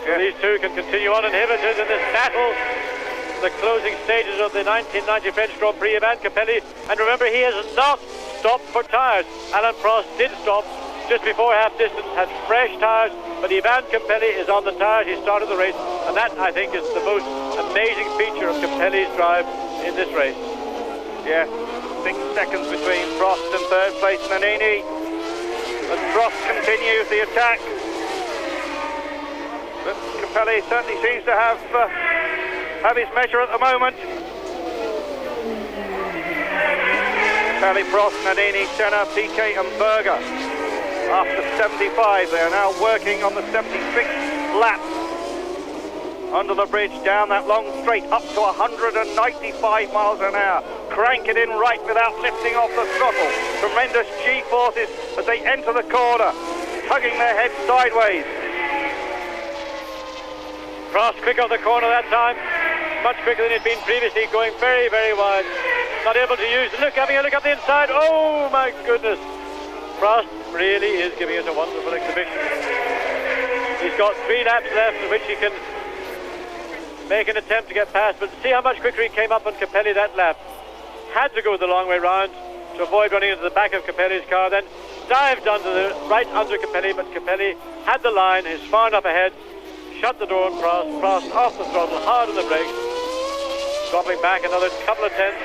Yeah. These two can continue on inhibited in this battle. The closing stages of the 1990 French Grand Prix, Ivan Capelli. And remember, he has not stopped for tyres. Alain Prost did stop just before half distance, had fresh tyres, but Ivan Capelli is on the tyres. He started the race, and that, I think, is the most amazing feature of Capelli's drive in this race. Yeah, 6 seconds between Prost and third place Nannini. And Prost continues the attack. But Capelli certainly seems to have his measure at the moment. Capelli, Prost, Nannini, Senna, Piquet and Berger. After 75, they are now working on the 76th lap. Under the bridge, down that long straight, up to 195 miles an hour. Crank it in right without lifting off the throttle. Tremendous G-forces as they enter the corner, tugging their heads sideways. Prost quick off the corner that time, much quicker than he'd been previously, going very, very wide. Not able to use, having a look up the inside. Oh my goodness. Prost really is giving us a wonderful exhibition. He's got 3 laps left in which he can make an attempt to get past, but see how much quicker he came up on Capelli that lap. Had to go the long way round to avoid running into the back of Capelli's car, then dived right under Capelli, but Capelli had the line, is far enough ahead, shut the door on Prost, Prost off the throttle, hard on the brakes, dropping back another couple of tenths.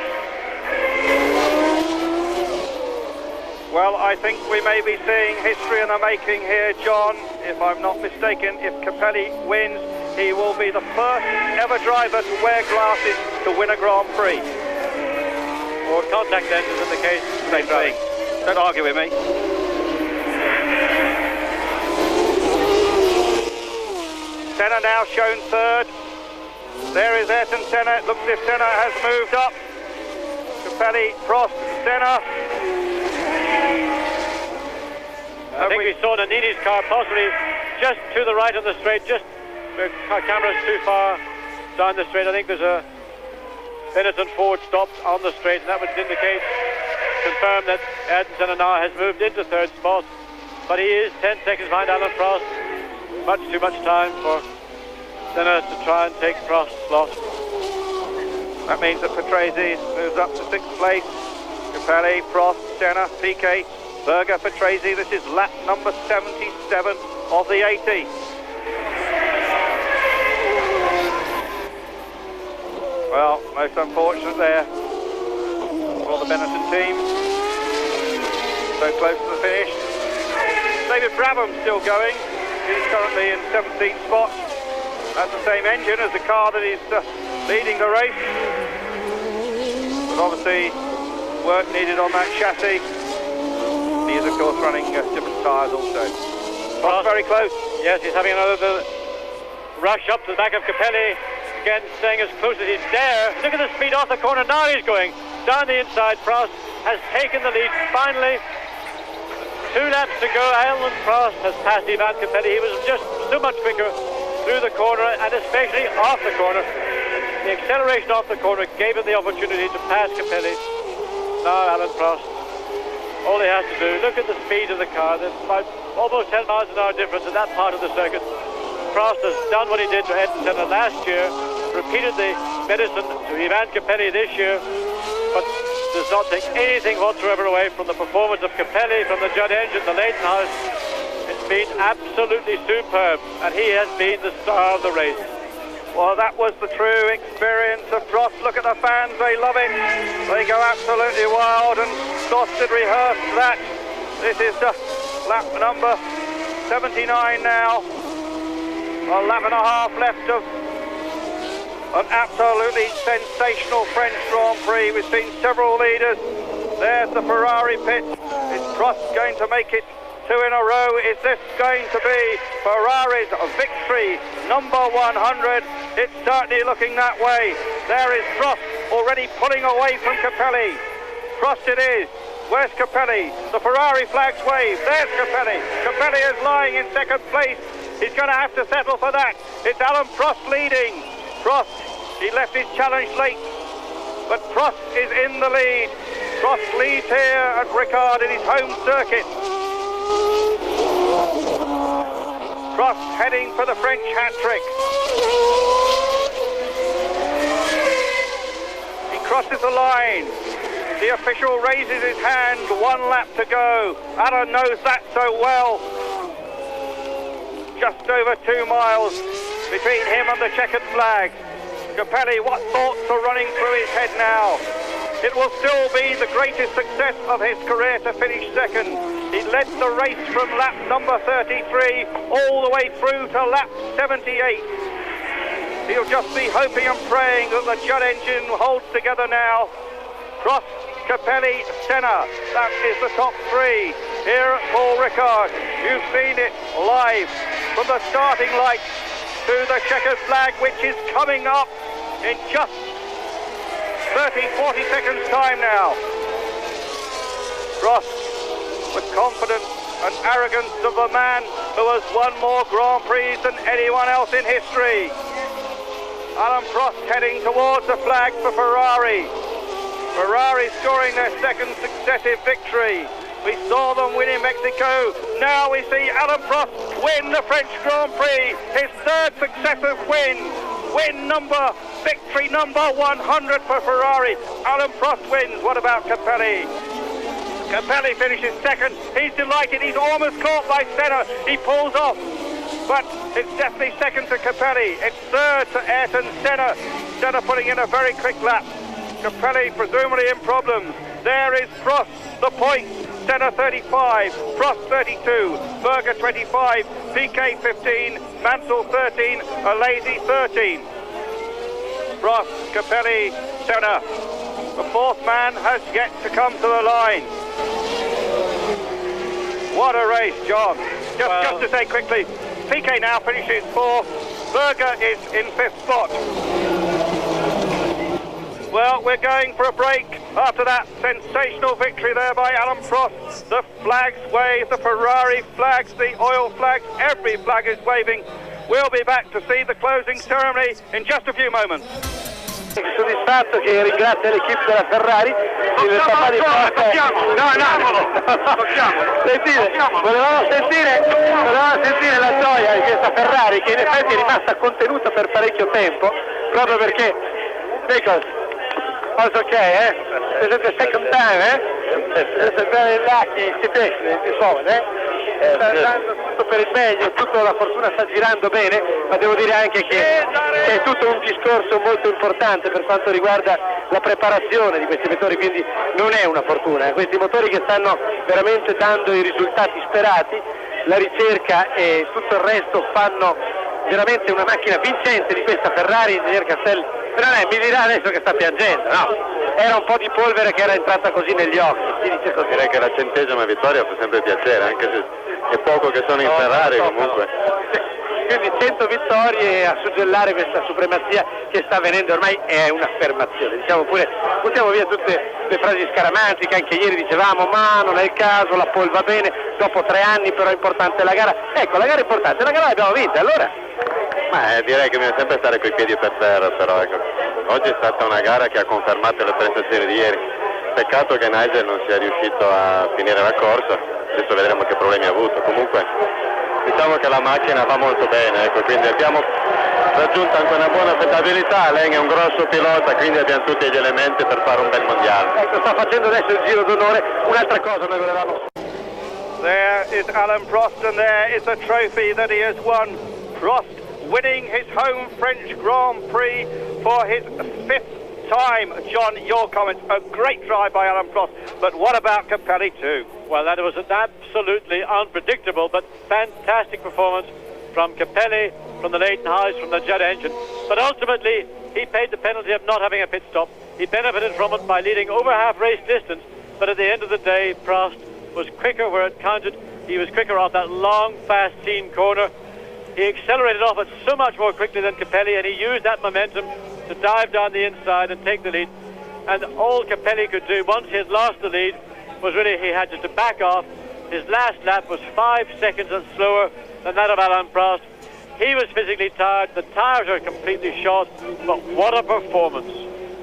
Well, I think we may be seeing history in the making here, John. If I'm not mistaken, if Capelli wins, he will be the first ever driver to wear glasses to win a Grand Prix. Or contact lenses in the case. Same thing. Don't argue with me. Senna now shown third. There is Ayrton Senna. It looks as if Senna has moved up. Capelli, Prost, Senna. I think we saw Nannini's car possibly just to the right of the straight, just the camera's too far down the straight. I think there's a Benetton Ford stopped on the straight, and that would indicate, confirm that Ayrton Senna now has moved into third spot, but he is 10 seconds behind Alan Prost. Much too much time for Senna to try and take Prost's slot. That means that Patrese moves up to 6th place. Capelli, Prost, Senna, Piquet, Berger, Patrese. This is lap number 77 of the 80. Well, most unfortunate there for the Benetton team. So close to the finish. David Brabham still going. He's currently in 17th spot. That's the same engine as the car that is leading the race. But obviously, work needed on that chassis. He is, of course, running different tyres also. Prost very close. Yes, he's having another rush up to the back of Capelli. Again, staying as close as he dare. Look at the speed off the corner. Now he's going down the inside. Prost has taken the lead. Finally, 2 laps to go. Alan Prost has passed Ivan Capelli. He was just so much quicker through the corner, and especially off the corner. The acceleration off the corner gave him the opportunity to pass Capelli. Now Alan Prost, all he has to do, look at the speed of the car. There's about almost 10 miles an hour difference in that part of the circuit. Prost has done what he did to Ayrton Senna last year, repeated the medicine to Ivan Capelli this year, but does not take anything whatsoever away from the performance of Capelli, from the Judd engine, the Leighton House. It's been absolutely superb, and he has been the star of the race. Well, that was the true experience of Prost. Look at the fans, they love it. They go absolutely wild, and Prost had rehearsed that. This is lap number 79 now. A lap and a half left of an absolutely sensational French Grand Prix. We've seen several leaders. There's the Ferrari pit. Is Prost going to make it 2 in a row? Is this going to be Ferrari's victory number 100? It's certainly looking that way. There is Prost already pulling away from Capelli. Prost it is. Where's Capelli? The Ferrari flag's wave. There's Capelli. Capelli is lying in 2nd place. He's going to have to settle for that. It's Alan Prost leading. Prost, he left his challenge late, but Prost is in the lead. Prost leads here at Ricard in his home circuit. Prost heading for the French hat-trick. He crosses the line. The official raises his hand. 1 lap to go. Alan knows that so well. Just over 2 miles between him and the checkered flag. Capelli, what thoughts are running through his head now? It will still be the greatest success of his career to finish 2nd. He led the race from lap number 33 all the way through to lap 78. He'll just be hoping and praying that the Judd engine holds together now. Prost, Capelli, Senna. That is the top 3 here at Paul Ricard. You've seen it live from the starting lights to the checkered flag, which is coming up in just 30-40 seconds time now. Prost, with confidence and arrogance of the man who has won more Grand Prix than anyone else in history. Alan Prost heading towards the flag for Ferrari. Ferrari scoring their 2nd successive victory. We saw them win in Mexico. Now we see Alan Prost win the French Grand Prix. His 3rd successive win. Victory number 100 for Ferrari. Alan Prost wins. What about Capelli? Capelli finishes 2nd. He's delighted. He's almost caught by Senna. He pulls off. But it's definitely 2nd to Capelli. It's 3rd to Ayrton Senna. Senna putting in a very quick lap. Capelli presumably in problems. There is Prost, the point. Senna 35, Prost 32, Berger 25, Piquet 15, Mansell 13, Alesi 13. Prost, Capelli, Senna. The fourth man has yet to come to the line. What a race, John. Just to say quickly, Piquet now finishes fourth, Berger is in fifth spot. Well, we're going for a break after that sensational victory there by Alain Prost. The flags wave, the Ferrari flags, the oil flags, every flag is waving. We'll be back to see the closing ceremony in just a few moments. Soddisfatto, che ringrazia l'equipe della Ferrari, il papà di Prost. Volevamo sentire la gioia di questa Ferrari, che in effetti è rimasta contenuta per parecchio tempo, proprio perché because was okay, eh? This is the second time, eh? It's a very lucky situation this moment, eh? Sta andando tutto per il meglio, tutta la fortuna sta girando bene, ma devo dire anche che è tutto un discorso molto importante per quanto riguarda la preparazione di questi motori, quindi non è una fortuna, questi motori che stanno veramente dando i risultati sperati, la ricerca e tutto il resto fanno veramente una macchina vincente di questa Ferrari. Ingegner Castelli, però mi dirà adesso che sta piangendo, no? Era un po' di polvere che era entrata così negli occhi, si dice così. Direi che la 100ª vittoria fa sempre piacere, anche se è poco che sono in Ferrari comunque. Quindi 100 vittorie a suggellare questa supremazia che sta avvenendo, ormai è un'affermazione, diciamo pure, buttiamo via tutte le frasi scaramantiche, che anche ieri dicevamo ma non è il caso, la Pole va bene, dopo 3 anni però è importante la gara. Ecco, la gara è importante, la gara l'abbiamo vinta, allora? Ma direi che bisogna sempre stare coi piedi per terra, però ecco, oggi è stata una gara che ha confermato le prestazioni di ieri. Peccato che Nigel non sia riuscito a finire la corsa, adesso vedremo che problemi ha avuto. Comunque diciamo che la macchina va molto bene, ecco, quindi abbiamo raggiunto anche una buona affidabilità. Lei è un grosso pilota, quindi abbiamo tutti gli elementi per fare un bel mondiale. Ecco, sta facendo adesso il giro d'onore. Un'altra cosa noi volevamo. There is Alain Prost, and there is the trophy that he has won. Prost winning his home French Grand Prix for his 5th time. John, your comments. A great drive by Alain Prost, but what about Capelli too? Well, that was an absolutely unpredictable but fantastic performance from Capelli, from the Leighton House, from the Judd engine. But ultimately, he paid the penalty of not having a pit stop. He benefited from it by leading over half race distance, but at the end of the day, Prost was quicker where it counted. He was quicker off that long, fast teen corner. He accelerated off it so much more quickly than Capelli, and he used that momentum to dive down the inside and take the lead. And all Capelli could do once he had lost the lead was really he had just to back off. His last lap was 5 seconds slower than that of Alain Prost. He was physically tired, the tyres are completely shot, but what a performance.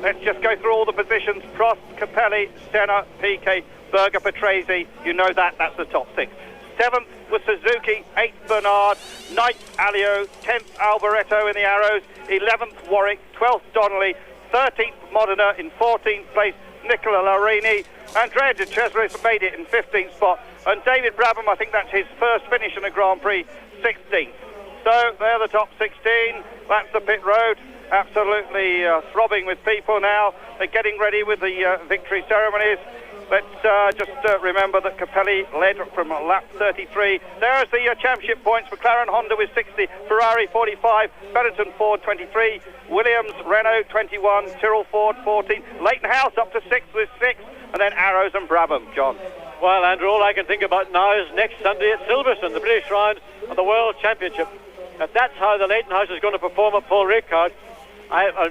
Let's just go through all the positions. Prost, Capelli, Senna, Piquet, Berger, Patrese. You know that's the top 6. 7th was Suzuki, 8th Bernard, 9th Alio, 10th Alboreto in the Arrows, 11th Warwick, 12th Donnelly, 13th Modena, in 14th place Nicola Larini. Andrea De Cesaris made it in 15th spot, and David Brabham, I think that's his first finish in a Grand Prix, 16th. So they're the top 16. That's the pit road, absolutely throbbing with people now. They're getting ready with the victory ceremonies. Let's just remember that Capelli led from lap 33. There's the championship points. McLaren Honda with 60, Ferrari 45, Benetton Ford 23, Williams Renault 21, Tyrrell Ford 14, Leighton House up to 6th with 6, and then Arrows and Brabham. John. Well, Andrew, all I can think about now is next Sunday at Silverstone, the British round of the World Championship. If that's how the Leighton House is going to perform at Paul Ricard,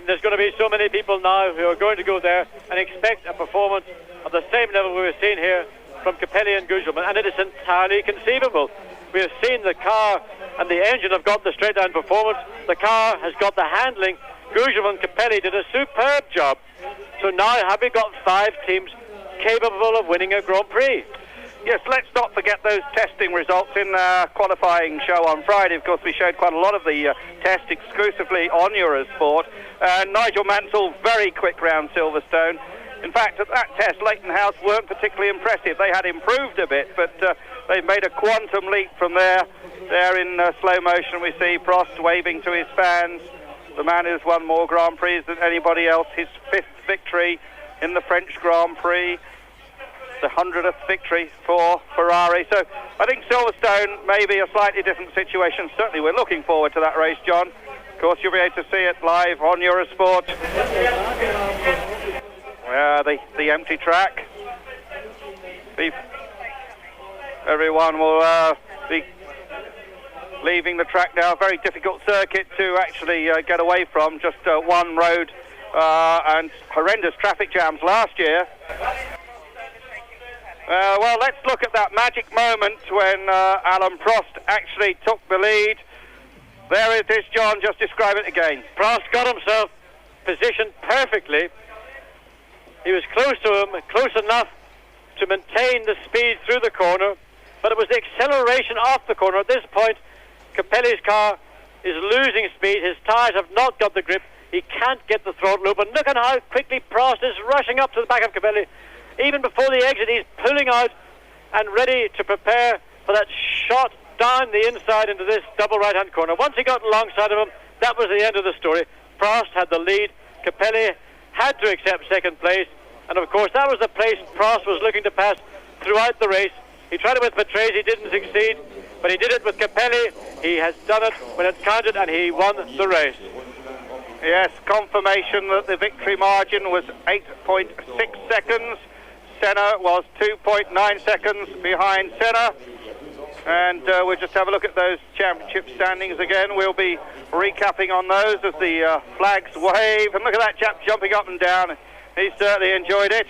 there's going to be so many people now who are going to go there and expect a performance of the same level we were seeing here from Capelli and Gugelmin, and it is entirely conceivable. We have seen the car and the engine have got the straight-down performance. The car has got the handling. Gugelmin and Capelli did a superb job. So now have we got 5 teams capable of winning a Grand Prix? Yes, let's not forget those testing results in the qualifying show on Friday. Of course, we showed quite a lot of the test exclusively on Eurosport. Nigel Mansell, very quick round Silverstone. In fact, at that test, Leighton House weren't particularly impressive. They had improved a bit, but they've made a quantum leap from there. There in slow motion, we see Prost waving to his fans. The man who's won more Grand Prix than anybody else. His 5th victory in the French Grand Prix. the 100th victory for Ferrari. So I think Silverstone may be a slightly different situation. Certainly we're looking forward to that race, John. Of course, you'll be able to see it live on Eurosport. The empty track. Everyone will be leaving the track now. A very difficult circuit to actually get away from. Just one road and horrendous traffic jams last year. Well, let's look at that magic moment when Alain Prost actually took the lead. There it is, John. Just describe it again. Prost got himself positioned perfectly. He was close to him, close enough to maintain the speed through the corner, but it was the acceleration off the corner. At this point, Capelli's car is losing speed. His tyres have not got the grip. He can't get the throttle open. Look at how quickly Prost is rushing up to the back of Capelli. Even before the exit, he's pulling out and ready to prepare for that shot down the inside into this double right-hand corner. Once he got alongside of him, that was the end of the story. Prost had the lead. Capelli had to accept second place. And of course, that was the place Prost was looking to pass throughout the race. He tried it with Patrese, didn't succeed, but he did it with Capelli. He has done it when it counted, and he won the race. Yes, confirmation that the victory margin was 8.6 seconds. Senna was 2.9 seconds behind Senna. And we'll just have a look at those championship standings again. We'll be recapping on those as the flags wave. And look at that chap jumping up and down. He certainly enjoyed it.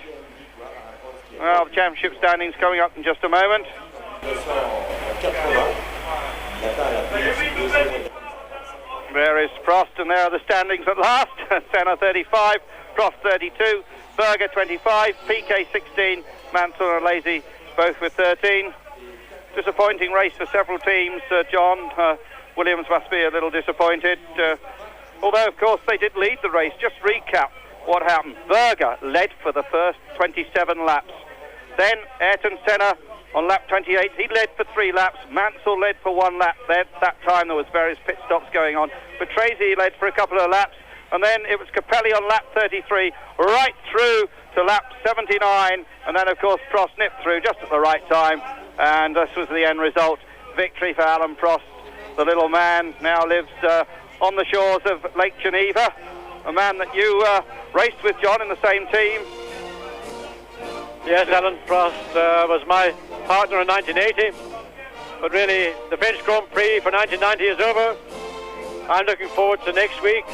Well, the championship standings coming up in just a moment. There is Prost, and there are the standings at last. Senna 35, Prost 32, Berger 25, Piquet 16, Mansell and Lazy both with 13. Disappointing race for several teams, John. Williams must be a little disappointed. Although, of course, they did lead the race. Just recap what happened. Berger led for the first 27 laps. Then Ayrton Senna on lap 28, he led for 3 laps. Mansell led for 1 lap. That time there was various pit stops going on. Patrese led for a couple of laps. And then it was Capelli on lap 33, right through to lap 79. And then, of course, Prost nipped through just at the right time. And this was the end result. Victory for Alain Prost. The little man now lives on the shores of Lake Geneva. A man that you raced with, John, in the same team. Yes, Alain Prost was my partner in 1980. But really, the French Grand Prix for 1990 is over. I'm looking forward to next week.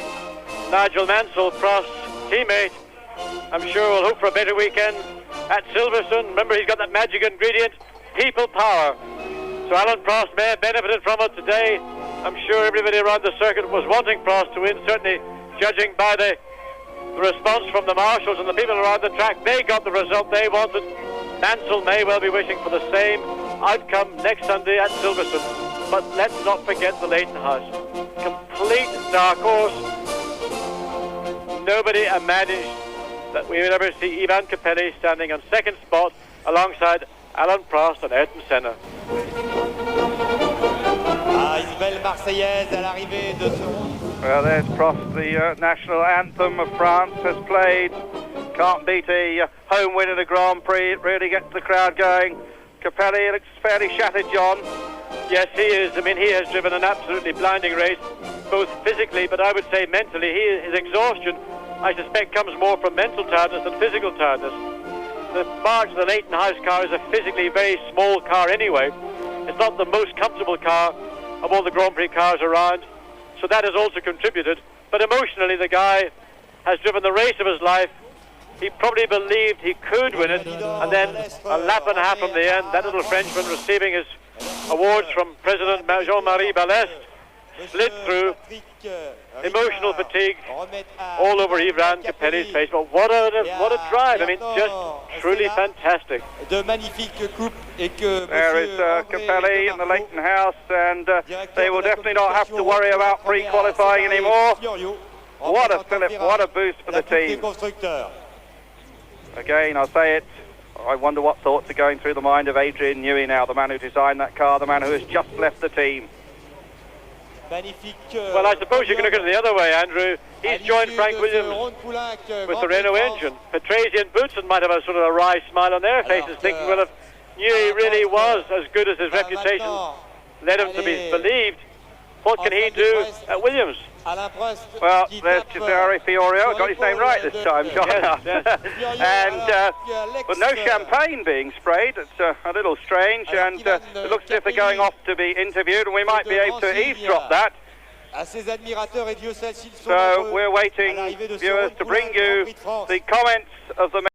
Nigel Mansell, Prost's teammate, I'm sure we'll hope for a better weekend at Silverstone. Remember, he's got that magic ingredient, people power. So Alain Prost may have benefited from it today. I'm sure everybody around the circuit was wanting Prost to win, certainly judging by the response from the marshals and the people around the track. They got the result they wanted. Mansell may well be wishing for the same outcome next Sunday at Silverstone. But let's not forget the Leighton House. Complete dark horse. Nobody imagined that we would ever see Ivan Capelli standing on second spot alongside Alain Prost and Ayrton Senna. Isabelle Marseillaise à l'arrivée de ce... Well, there's Prost, the national anthem of France has played. Can't beat a home win in a Grand Prix. It really gets the crowd going. Capelli looks fairly shattered, John. Yes, he is. I mean, he has driven an absolutely blinding race, both physically, but I would say mentally. His exhaustion, I suspect, comes more from mental tiredness than physical tiredness. The barge of the Leighton House car is a physically very small car anyway. It's not the most comfortable car of all the Grand Prix cars around, so that has also contributed. But emotionally, the guy has driven the race of his life. He probably believed he could win it, and then a lap and a half from the end, that little Frenchman receiving his awards from President Jean-Marie Balest slid through. Emotional fatigue all over Ivan Capelli's face. But what a drive! I mean, just truly fantastic. De magnifiques coupes et que there is Capelli in the Leighton House, and they will definitely not have to worry about pre-qualifying anymore. What a fillip! What a boost for the team! Again, I'll say it. I wonder what thoughts are going through the mind of Adrian Newey now, the man who designed that car, the man who has just left the team. Well, I suppose you can look at it the other way, Andrew. He's joined Frank Williams with the Renault engine. Patrese and Boutsen might have a sort of a wry smile on their faces, thinking, well, if Newey really was as good as his reputation led him to be believed, what can he do at Williams? Well, there's Cesare Fiorio. Got his name right this time, John. And with no champagne being sprayed, it's a little strange, and it looks as if they're going off to be interviewed, and we might be able to eavesdrop that. So we're waiting, viewers, to bring you the comments of the